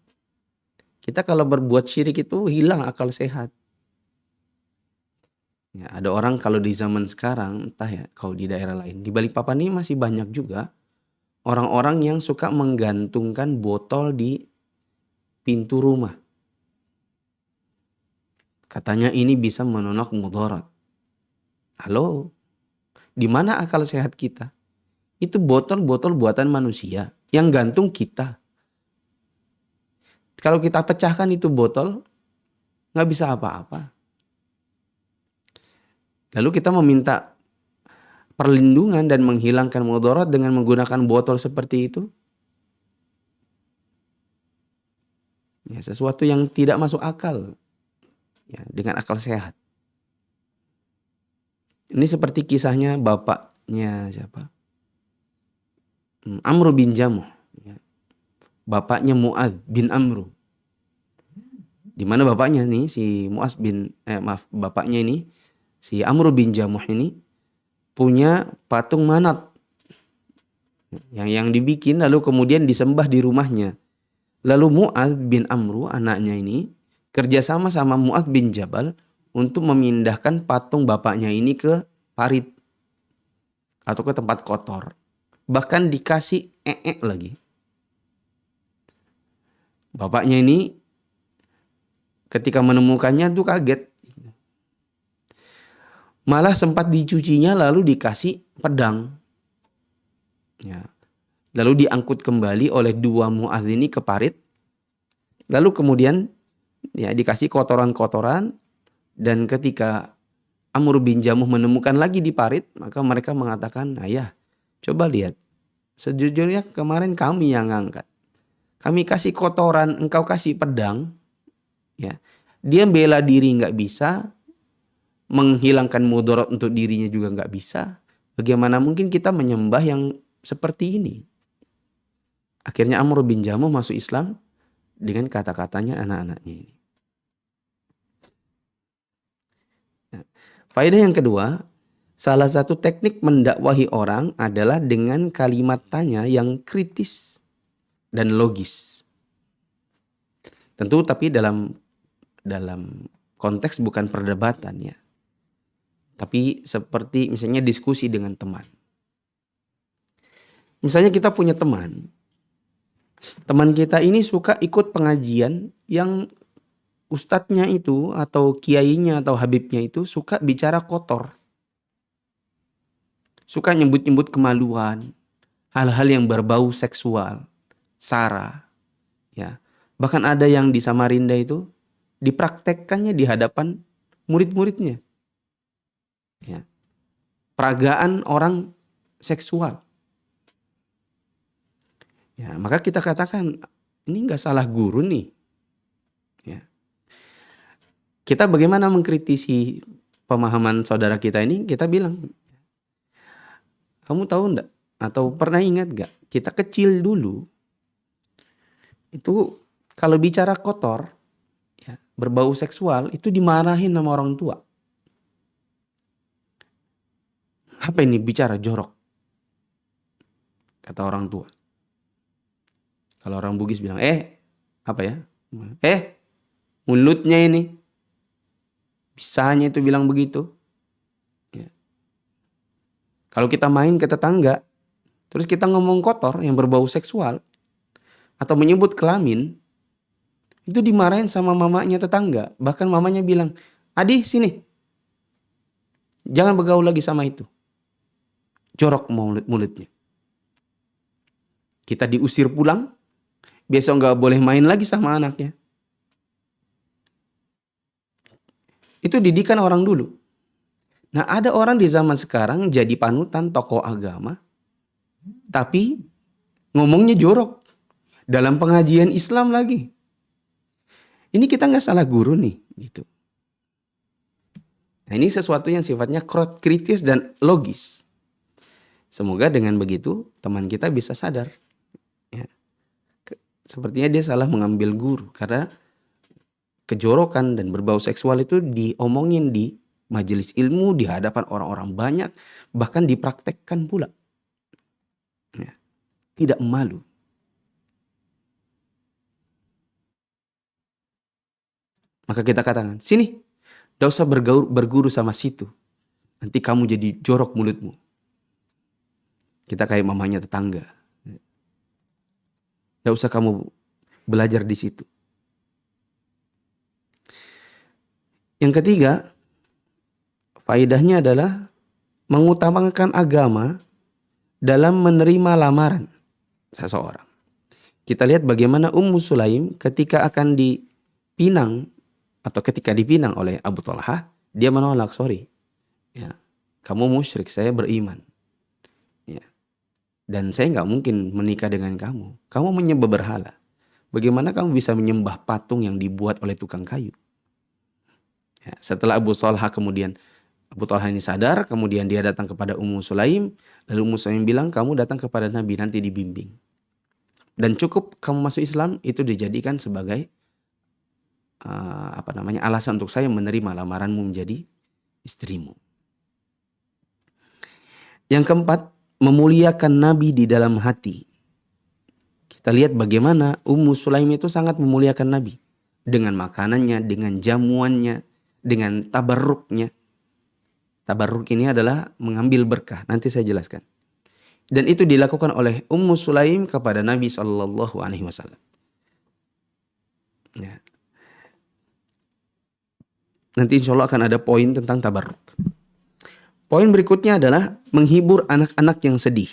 Speaker 1: Kita kalau berbuat syirik itu hilang akal sehat. Ya, ada orang kalau di zaman sekarang, entah ya kalau di daerah lain, di Balikpapan ini masih banyak juga orang-orang yang suka menggantungkan botol di pintu rumah. Katanya ini bisa menolak mudarat. Halo, di mana akal sehat kita? Itu botol-botol buatan manusia yang gantung kita. Kalau kita pecahkan itu botol, nggak bisa apa-apa. Lalu kita meminta perlindungan dan menghilangkan mudarat dengan menggunakan botol seperti itu. Ya, sesuatu yang tidak masuk akal. Ya, dengan akal sehat. Ini seperti kisahnya bapaknya siapa? Amr bin Jamuh. Ya. Bapaknya Mu'adz bin Amr. Di mana bapaknya nih si bapaknya ini si Amr bin Jamuh ini punya patung Manat yang dibikin lalu kemudian disembah di rumahnya. Lalu Mu'adz bin Amr anaknya ini kerjasama sama Mu'adz bin Jabal untuk memindahkan patung bapaknya ini ke parit atau ke tempat kotor. Bahkan dikasih lagi. Bapaknya ini ketika menemukannya tuh kaget. Malah sempat dicucinya lalu dikasih pedang. Ya. Lalu diangkut kembali oleh dua Mu'adz ini ke parit. Lalu kemudian ya dikasih kotoran-kotoran. Dan ketika Amr bin Jamuh menemukan lagi di parit, maka mereka mengatakan, ayah coba lihat. Sejujurnya kemarin kami yang ngangkat. Kami kasih kotoran, engkau kasih pedang. Ya, dia bela diri nggak bisa, menghilangkan mudarat untuk dirinya juga nggak bisa. Bagaimana mungkin kita menyembah yang seperti ini? Akhirnya Amr bin Jamuh masuk Islam dengan kata-katanya anak-anaknya ini. Nah, faedah yang kedua, salah satu teknik mendakwahi orang adalah dengan kalimat tanya yang kritis dan logis. Tentu tapi dalam konteks bukan perdebatan ya. Tapi seperti misalnya diskusi dengan teman. Misalnya kita punya teman. Teman kita ini suka ikut pengajian yang ustadznya itu atau kiainya atau habibnya itu suka bicara kotor. Suka nyebut-nyebut kemaluan, hal-hal yang berbau seksual, sara. Ya. Bahkan ada yang di Samarinda itu dipraktekkannya di hadapan murid-muridnya. Ya. Peragaan orang seksual. Ya, maka kita katakan ini nggak salah guru nih. Ya. Kita bagaimana mengkritisi pemahaman saudara kita ini? Kita bilang, kamu tahu enggak? Atau pernah ingat gak? Kita kecil dulu itu kalau bicara kotor, ya, berbau seksual itu dimarahin sama orang tua. Apa ini bicara jorok? Kata orang tua. Kalau orang Bugis bilang, apa ya? Mulutnya ini. Bisanya itu bilang begitu. Ya. Kalau kita main ke tetangga, terus kita ngomong kotor yang berbau seksual, atau menyebut kelamin, itu dimarahin sama mamanya tetangga. Bahkan mamanya bilang, Adi sini. Jangan bergaul lagi sama itu. Jorok mulutnya. Kita diusir pulang. Besok gak boleh main lagi sama anaknya. Itu didikan orang dulu. Nah ada orang di zaman sekarang jadi panutan tokoh agama. Tapi ngomongnya jorok. Dalam pengajian Islam lagi. Ini kita gak salah guru nih. Gitu. Nah ini sesuatu yang sifatnya kritis dan logis. Semoga dengan begitu teman kita bisa sadar. Ya. Sepertinya dia salah mengambil guru. Karena kejorokan dan berbau seksual itu diomongin di majelis ilmu, di hadapan orang-orang banyak. Bahkan dipraktekkan pula. Ya. Tidak malu. Maka kita katakan, sini. Gak usah berguru sama situ. Nanti kamu jadi jorok mulutmu. Kita kayak mamanya tetangga. Gak usah kamu belajar di situ. Yang ketiga, Faedahnya adalah mengutamakan agama dalam menerima lamaran seseorang. Kita lihat bagaimana Ummu Sulaim ketika akan dipinang atau ketika dipinang oleh Abu Talha, dia menolak, sorry, ya, kamu musyrik, saya beriman, ya, dan saya nggak mungkin menikah dengan kamu. Kamu menyembah berhala. Bagaimana kamu bisa menyembah patung yang dibuat oleh tukang kayu? Ya, setelah Abu Talha ini sadar, kemudian dia datang kepada Ummu Sulaim, lalu Ummu Sulaim bilang, kamu datang kepada Nabi, nanti dibimbing. Dan cukup kamu masuk Islam, itu dijadikan sebagai alasan untuk saya menerima lamaranmu menjadi istrimu. Yang keempat, memuliakan Nabi di dalam hati. Kita lihat bagaimana Ummu Sulaim itu sangat memuliakan Nabi. Dengan makanannya, dengan jamuannya, dengan tabarruknya. Tabarruk ini adalah mengambil berkah. Nanti saya jelaskan. Dan itu dilakukan oleh Ummu Sulaim kepada Nabi SAW. Ya. Nanti insya Allah akan ada poin tentang tabarruk. Poin berikutnya adalah menghibur anak-anak yang sedih.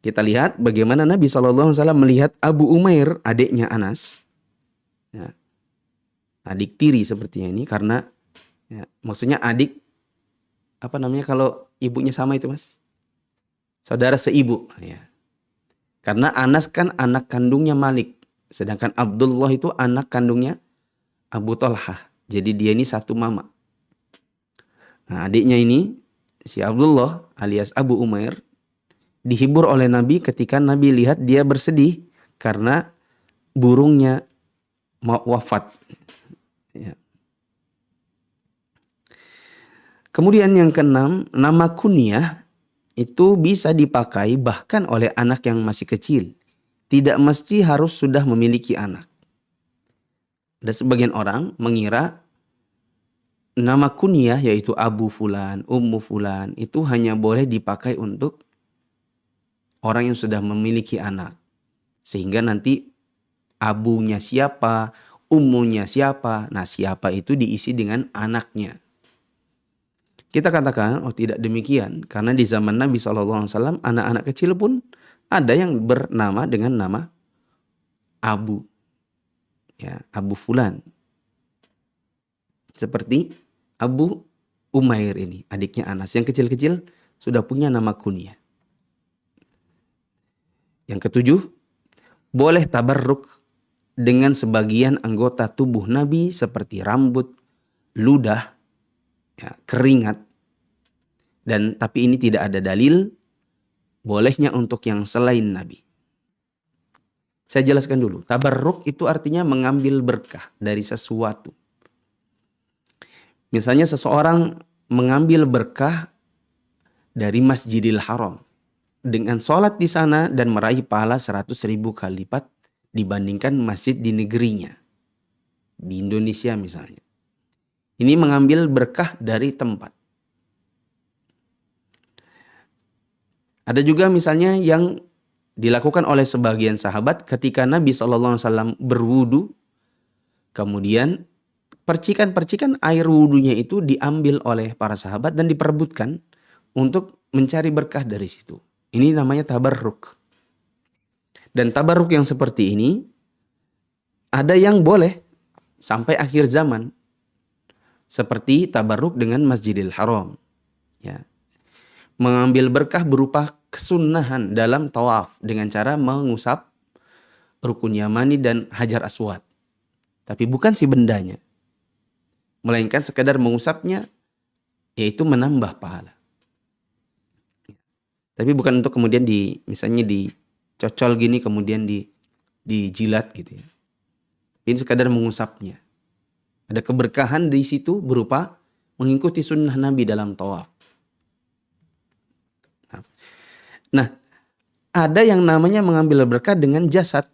Speaker 1: Kita lihat bagaimana Nabi SAW melihat Abu Umair, adiknya Anas. Ya. Adik tiri sepertinya ini, karena ya, maksudnya adik, kalau ibunya sama itu mas? Saudara seibu. Ya. Karena Anas kan anak kandungnya Malik. Sedangkan Abdullah itu anak kandungnya Abu Talha. Jadi dia ini satu mama. Nah, adiknya ini, si Abdullah alias Abu Umair, dihibur oleh Nabi ketika Nabi lihat dia bersedih karena burungnya mau wafat. Ya. Kemudian yang keenam, nama kunyah itu bisa dipakai bahkan oleh anak yang masih kecil. Tidak mesti harus sudah memiliki anak. Ada sebagian orang mengira nama kunyah yaitu Abu Fulan, Ummu Fulan itu hanya boleh dipakai untuk orang yang sudah memiliki anak. Sehingga nanti abunya siapa, ummunya siapa. Nah, siapa itu diisi dengan anaknya. Kita katakan, oh tidak demikian. Karena di zaman Nabi SAW, anak-anak kecil pun ada yang bernama dengan nama Abu. Ya, Abu Fulan. Seperti Abu Umair ini, adiknya Anas. Yang kecil-kecil sudah punya nama kunyah. Yang ketujuh, boleh tabarruk dengan sebagian anggota tubuh Nabi seperti rambut, ludah, ya, keringat. Dan tapi ini tidak ada dalil bolehnya untuk yang selain Nabi. Saya jelaskan dulu. Tabarruk itu artinya mengambil berkah dari sesuatu. Misalnya seseorang mengambil berkah dari Masjidil Haram dengan sholat di sana dan meraih pahala 100.000 kali lipat dibandingkan masjid di negerinya. Di Indonesia misalnya. Ini mengambil berkah dari tempat. Ada juga misalnya yang dilakukan oleh sebagian sahabat ketika Nabi SAW berwudu. Kemudian percikan-percikan air wudunya itu diambil oleh para sahabat dan diperebutkan untuk mencari berkah dari situ. Ini namanya tabarruk. Dan tabarruk yang seperti ini ada yang boleh sampai akhir zaman. Seperti tabarruk dengan Masjidil Haram. Ya. Mengambil berkah berupa kesunahan dalam tawaf dengan cara mengusap Rukun Yamani dan Hajar Aswad. Tapi bukan si bendanya. Melainkan sekedar mengusapnya, yaitu menambah pahala. Tapi bukan untuk kemudian misalnya dicocol gini kemudian dijilat gitu ya. Ini sekadar mengusapnya. Ada keberkahan di situ berupa mengikuti sunnah Nabi dalam tawaf. Nah, ada yang namanya mengambil berkah dengan jasad.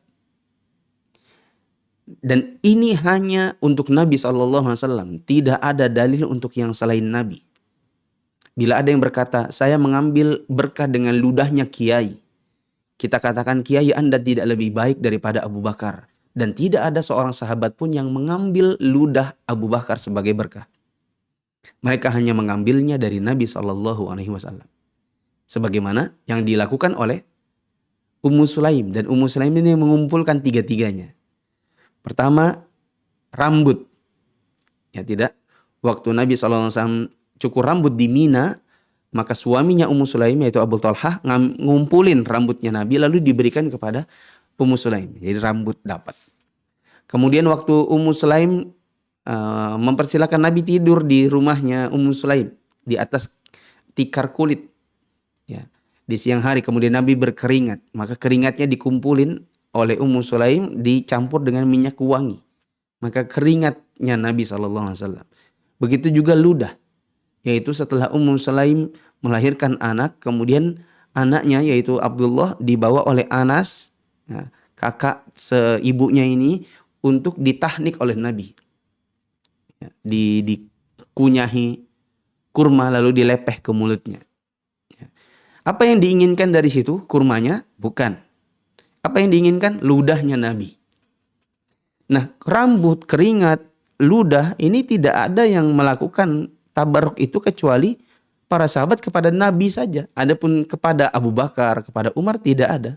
Speaker 1: Dan ini hanya untuk Nabi SAW. Tidak ada dalil untuk yang selain Nabi. Bila ada yang berkata, saya mengambil berkah dengan ludahnya kiai. Kita katakan, kiai Anda tidak lebih baik daripada Abu Bakar. Dan tidak ada seorang sahabat pun yang mengambil ludah Abu Bakar sebagai berkah. Mereka hanya mengambilnya dari Nabi SAW. Sebagaimana yang dilakukan oleh Ummu Sulaim. Dan Ummu Sulaim ini mengumpulkan tiga-tiganya. Pertama, rambut. Ya tidak. Waktu Nabi SAW cukur rambut di Mina, maka suaminya Ummu Sulaim yaitu Abu Talhah ngumpulin rambutnya Nabi lalu diberikan kepada Ummu Sulaim. Jadi rambut dapat. Kemudian waktu Ummu Sulaim mempersilahkan Nabi tidur di rumahnya Ummu Sulaim di atas tikar kulit. Ya, di siang hari kemudian Nabi berkeringat, maka keringatnya dikumpulin oleh Ummu Sulaim dicampur dengan minyak wangi. Maka keringatnya Nabi SAW. Begitu juga ludah, yaitu setelah Ummu Sulaim melahirkan anak, kemudian anaknya yaitu Abdullah dibawa oleh Anas, ya, kakak seibunya ini, untuk ditahnik oleh Nabi. Ya, dikunyahi kurma lalu dilepeh ke mulutnya. Ya. Apa yang diinginkan dari situ? Kurmanya? Bukan. Apa yang diinginkan? Ludahnya Nabi. Nah, rambut, keringat, ludah ini tidak ada yang melakukan tabarruk itu kecuali para sahabat kepada Nabi saja. Adapun kepada Abu Bakar, kepada Umar tidak ada.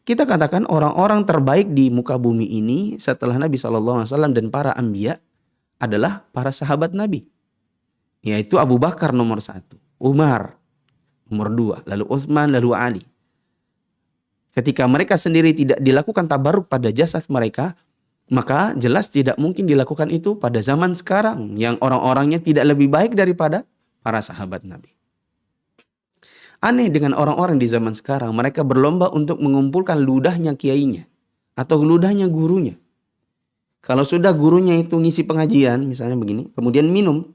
Speaker 1: Kita katakan orang-orang terbaik di muka bumi ini setelah Nabi SAW dan para anbiya adalah para sahabat Nabi. Yaitu Abu Bakar nomor 1, Umar nomor 2, lalu Utsman, lalu Ali. Ketika mereka sendiri tidak dilakukan tabarruk pada jasad mereka, maka jelas tidak mungkin dilakukan itu pada zaman sekarang yang orang-orangnya tidak lebih baik daripada para sahabat Nabi. Aneh dengan orang-orang di zaman sekarang, mereka berlomba untuk mengumpulkan ludahnya kiainya atau ludahnya gurunya. Kalau sudah gurunya itu ngisi pengajian, misalnya begini, kemudian minum,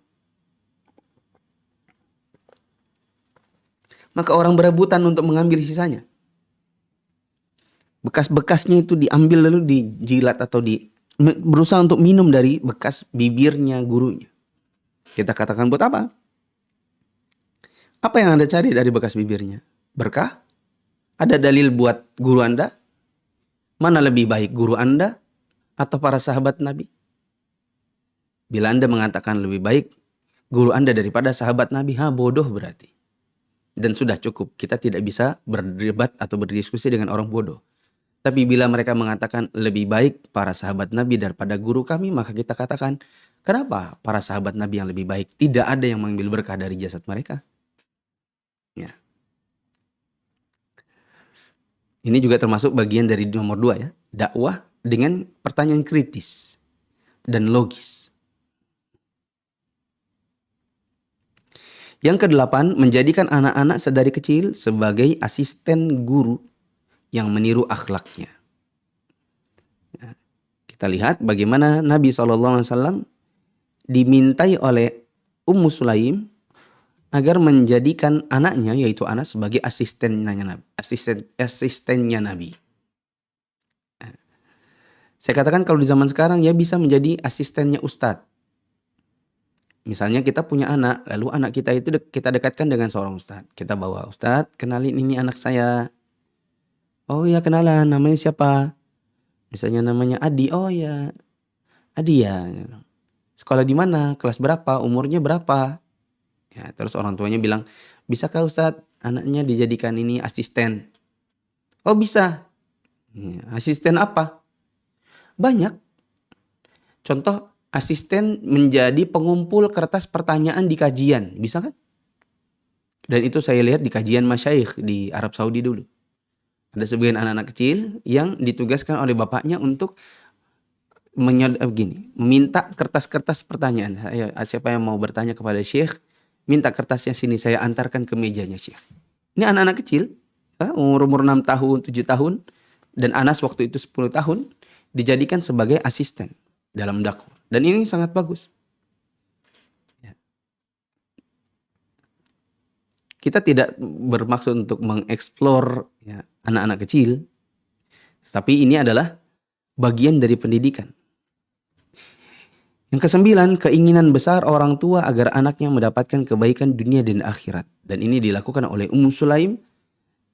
Speaker 1: maka orang berebutan untuk mengambil sisanya. Bekas-bekasnya itu diambil lalu dijilat atau berusaha untuk minum dari bekas bibirnya gurunya. Kita katakan buat apa? Apa yang Anda cari dari bekas bibirnya? Berkah? Ada dalil buat guru Anda? Mana lebih baik, guru Anda atau para sahabat Nabi? Bila Anda mengatakan lebih baik guru Anda daripada sahabat Nabi, bodoh berarti. Dan sudah cukup, kita tidak bisa berdebat atau berdiskusi dengan orang bodoh. Tapi bila mereka mengatakan lebih baik para sahabat Nabi daripada guru kami, maka kita katakan, kenapa para sahabat Nabi yang lebih baik? Tidak ada yang mengambil berkah dari jasad mereka. Ya. Ini juga termasuk bagian dari nomor 2 ya. Dakwah dengan pertanyaan kritis dan logis. Yang ke-8, menjadikan anak-anak sedari kecil sebagai asisten guru yang meniru akhlaknya. Ya. Kita lihat bagaimana Nabi SAW dimintai oleh Ummu Sulaim agar menjadikan anaknya yaitu Anas sebagai asistennya Nabi. Saya katakan kalau di zaman sekarang ya bisa menjadi asistennya ustadz. Misalnya kita punya anak, lalu anak kita itu kita dekatkan dengan seorang ustadz. Kita bawa, ustadz kenalin ini anak saya. Oh ya kenalan, namanya siapa? Misalnya namanya Adi. Oh ya Adi ya. Sekolah di mana? Kelas berapa? Umurnya berapa? Ya, terus orang tuanya bilang, bisakah Ustadz anaknya dijadikan ini asisten? Oh bisa. Ya, asisten apa? Banyak. Contoh, asisten menjadi pengumpul kertas pertanyaan di kajian. Bisa kan? Dan itu saya lihat di kajian masyayikh di Arab Saudi dulu. Ada sebagian anak-anak kecil yang ditugaskan oleh bapaknya untuk meminta kertas-kertas pertanyaan. Siapa yang mau bertanya kepada syekh, minta kertasnya sini, saya antarkan ke mejanya syekh. Ini anak-anak kecil, umur 6 tahun, 7 tahun, dan Anas waktu itu 10 tahun, dijadikan sebagai asisten dalam dakwah. Dan ini sangat bagus. Ya. Kita tidak bermaksud untuk mengeksplor ya, anak-anak kecil, tapi ini adalah bagian dari pendidikan. Yang ke-9, keinginan besar orang tua agar anaknya mendapatkan kebaikan dunia dan akhirat. Dan ini dilakukan oleh Ummu Sulaim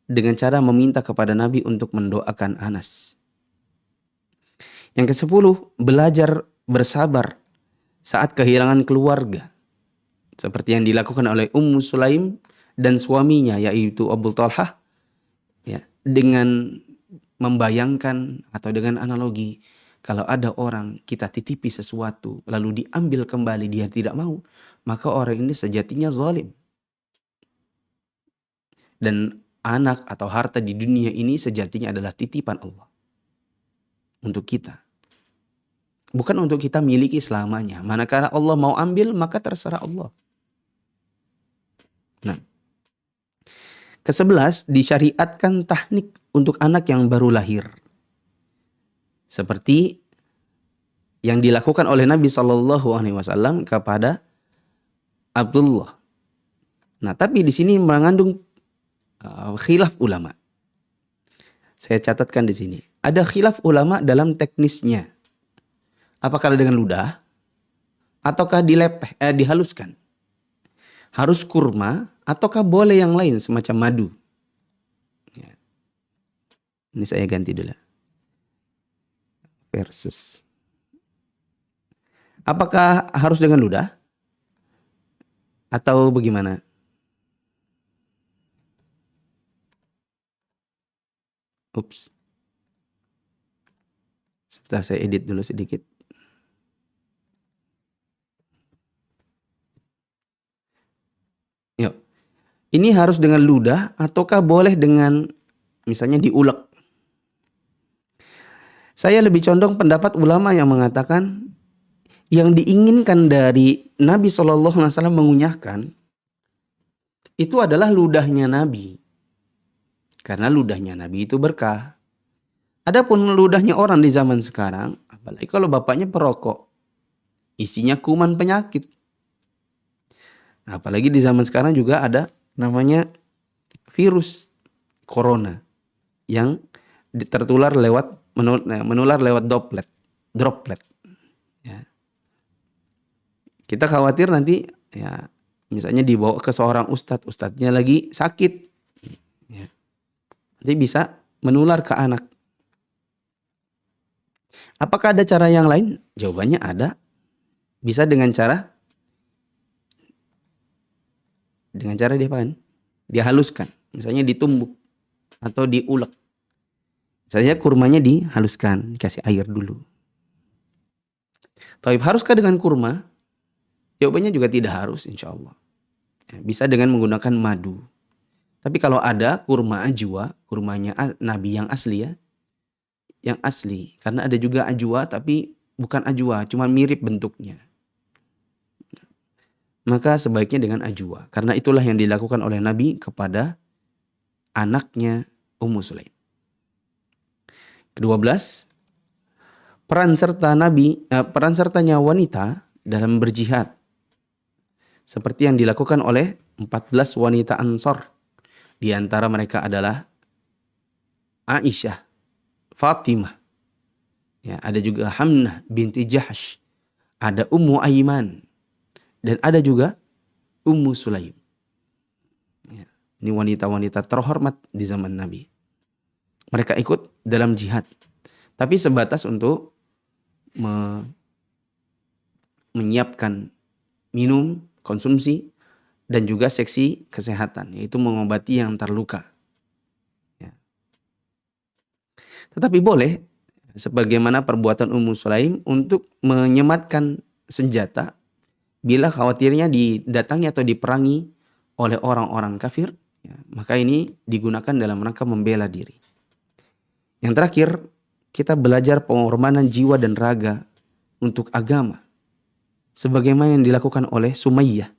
Speaker 1: dengan cara meminta kepada Nabi untuk mendoakan Anas. Yang ke-10, belajar bersabar saat kehilangan keluarga. Seperti yang dilakukan oleh Ummu Sulaim dan suaminya yaitu Abu Talhah, ya, dengan membayangkan atau dengan analogi, kalau ada orang kita titipi sesuatu lalu diambil kembali dia tidak mau, maka orang ini sejatinya zalim. Dan anak atau harta di dunia ini sejatinya adalah titipan Allah untuk kita. Bukan untuk kita miliki selamanya. Manakala Allah mau ambil, maka terserah Allah. Nah, ke-11, disyariatkan tahnik untuk anak yang baru lahir. Seperti yang dilakukan oleh Nabi SAW kepada Abdullah. Nah, tapi di sini mengandung khilaf ulama. Saya catatkan di sini. Ada khilaf ulama dalam teknisnya. Apakah dengan ludah ataukah dihaluskan? Harus kurma ataukah boleh yang lain semacam madu? Ya. Ini saya ganti dulu. Versus. Apakah harus dengan ludah atau bagaimana? Ups. Sebentar saya edit dulu sedikit. Yuk. Ini harus dengan ludah ataukah boleh dengan misalnya diulek? Saya lebih condong pendapat ulama yang mengatakan yang diinginkan dari Nabi SAW mengunyahkan itu adalah ludahnya Nabi. Karena ludahnya Nabi itu berkah. Adapun ludahnya orang di zaman sekarang, apalagi kalau bapaknya perokok, isinya kuman penyakit. Apalagi di zaman sekarang juga ada namanya virus corona yang tertular lewat menular lewat droplet. Ya. Kita khawatir nanti ya misalnya dibawa ke seorang ustadznya lagi sakit, ya. Nanti bisa menular ke anak. Apakah ada cara yang lain? Jawabannya ada. Bisa dengan cara dia haluskan, misalnya ditumbuk atau diulek. Misalnya kurmanya dihaluskan, dikasih air dulu. Tapi haruskah dengan kurma? Jawabannya juga tidak harus, insya Allah. Bisa dengan menggunakan madu. Tapi kalau ada kurma ajwa, kurmanya Nabi yang asli ya, yang asli. Karena ada juga ajwa tapi bukan ajwa, cuma mirip bentuknya. Maka sebaiknya dengan ajwa. Karena itulah yang dilakukan oleh Nabi kepada anaknya Ummu Sulaim. Ke-12, peran sertanya wanita dalam berjihad. Seperti yang dilakukan oleh 14 wanita Ansor. Di antara mereka adalah Aisyah, Fatimah. Ya, ada juga Hamnah binti Jahsh. Ada Ummu Aiman. Dan ada juga Ummu Sulaim. Ya, ini wanita-wanita terhormat di zaman Nabi. Mereka ikut dalam jihad. Tapi sebatas untuk menyiapkan minum, konsumsi, dan juga seksi kesehatan, yaitu mengobati yang terluka. Ya. Tetapi boleh, sebagaimana perbuatan Ummu Sulaim, untuk menyematkan senjata bila khawatirnya didatangi atau diperangi oleh orang-orang kafir, ya, maka ini digunakan dalam rangka membela diri. Yang terakhir, kita belajar pengorbanan jiwa dan raga untuk agama, sebagaimana yang dilakukan oleh Sumayyah.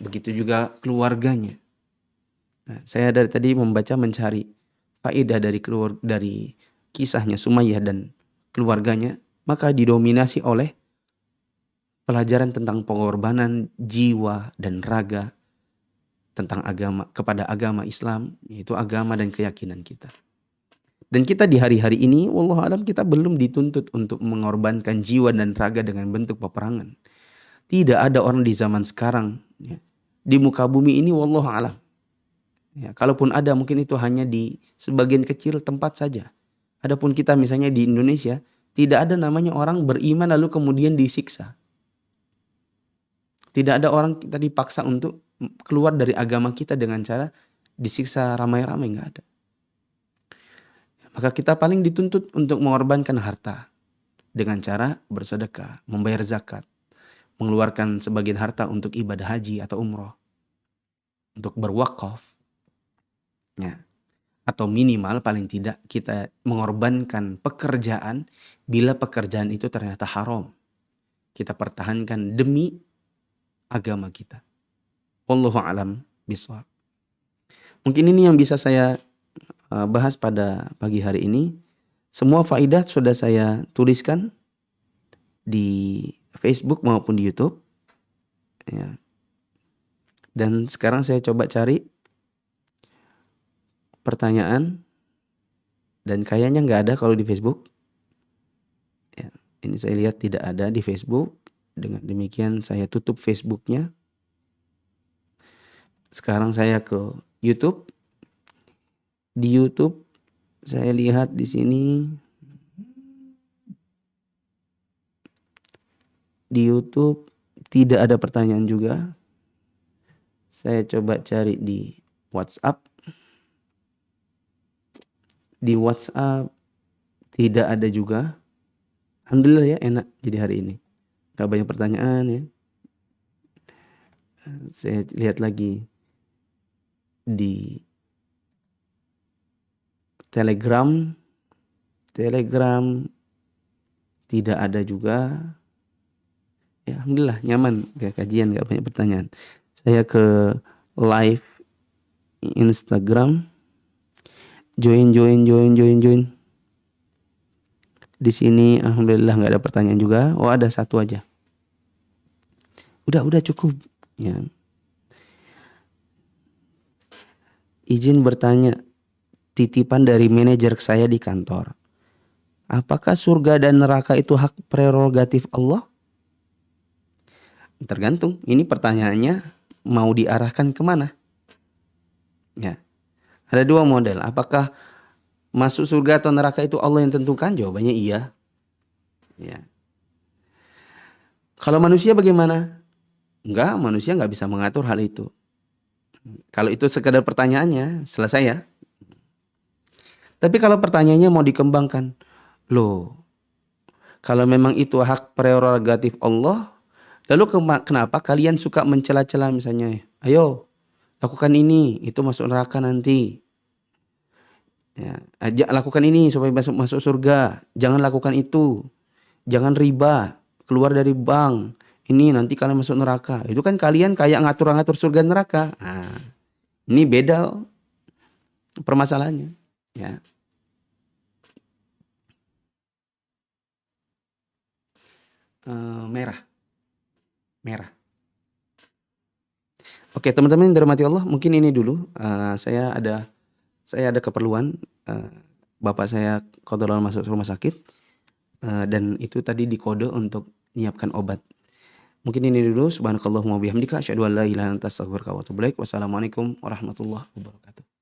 Speaker 1: Begitu juga keluarganya. Nah, saya dari tadi mencari faedah dari kisahnya Sumayyah dan keluarganya, maka didominasi oleh pelajaran tentang pengorbanan jiwa dan raga tentang agama, kepada agama Islam, yaitu agama dan keyakinan kita. Dan kita di hari-hari ini, wallahu alam, kita belum dituntut untuk mengorbankan jiwa dan raga dengan bentuk peperangan. Tidak ada orang di zaman sekarang, ya, di muka bumi ini, wallahu alam. Ya, kalaupun ada, mungkin itu hanya di sebagian kecil tempat saja. Adapun kita misalnya di Indonesia, Tidak ada namanya orang beriman lalu kemudian disiksa. Tidak ada orang kita dipaksa untuk keluar dari agama kita dengan cara disiksa ramai-ramai, nggak ada. Maka kita paling dituntut untuk mengorbankan harta dengan cara bersedekah, membayar zakat, mengeluarkan sebagian harta untuk ibadah haji atau umroh, untuk berwakaf, ya. Atau minimal paling tidak kita mengorbankan pekerjaan bila pekerjaan itu ternyata haram. Kita pertahankan demi agama kita. Wallahu a'lam bishawab. Mungkin ini yang bisa saya bahas pada pagi hari ini. Semua faidah sudah saya tuliskan di Facebook maupun di YouTube. Ya. Dan sekarang saya coba cari pertanyaan. Dan kayaknya nggak ada kalau di Facebook. Ya, ini saya lihat tidak ada di Facebook. Dengan demikian saya tutup Facebooknya. Sekarang saya ke YouTube. Di YouTube saya lihat di sini. Di YouTube tidak ada pertanyaan juga. Saya coba cari di WhatsApp. Di WhatsApp tidak ada juga. Alhamdulillah ya, enak jadi hari ini. Gak banyak pertanyaan ya. Saya lihat lagi di Telegram. Telegram tidak ada juga. Ya, alhamdulillah nyaman kayak kajian, gak banyak pertanyaan. Saya ke live Instagram. Join. Di sini alhamdulillah nggak ada pertanyaan juga. Oh, ada satu aja. Udah cukup. Ya. Izin bertanya, titipan dari manajer saya di kantor. Apakah surga dan neraka itu hak prerogatif Allah? Tergantung. Ini pertanyaannya mau diarahkan kemana? Ya. Ada dua model. Apakah masuk surga atau neraka itu Allah yang tentukan? Jawabannya iya. Ya. Kalau manusia bagaimana? Enggak, manusia nggak bisa mengatur hal itu. Kalau itu sekadar pertanyaannya, selesai ya. Tapi kalau pertanyaannya mau dikembangkan, loh, kalau memang itu hak prerogatif Allah, lalu kenapa kalian suka mencela-cela misalnya? Ayo, lakukan ini, itu masuk neraka nanti. Ya, lakukan ini supaya masuk surga. Jangan lakukan itu. Jangan riba, keluar dari bank. Ini nanti kalian masuk neraka. Itu kan kalian kayak ngatur-ngatur surga neraka. Nah, ini beda permasalahannya. Ya. Merah. Oke, teman-teman yang dirahmati Allah, mungkin ini dulu. Saya ada keperluan. Bapak saya kebetulan masuk rumah sakit. Dan itu tadi dikode untuk menyiapkan obat. Mungkin ini dulu. Subhanakallahumma bihamdika asyhadu an la ilaha illa anta astaghfiruka wa atubu ilaik. Wassalamualaikum warahmatullahi wabarakatuh.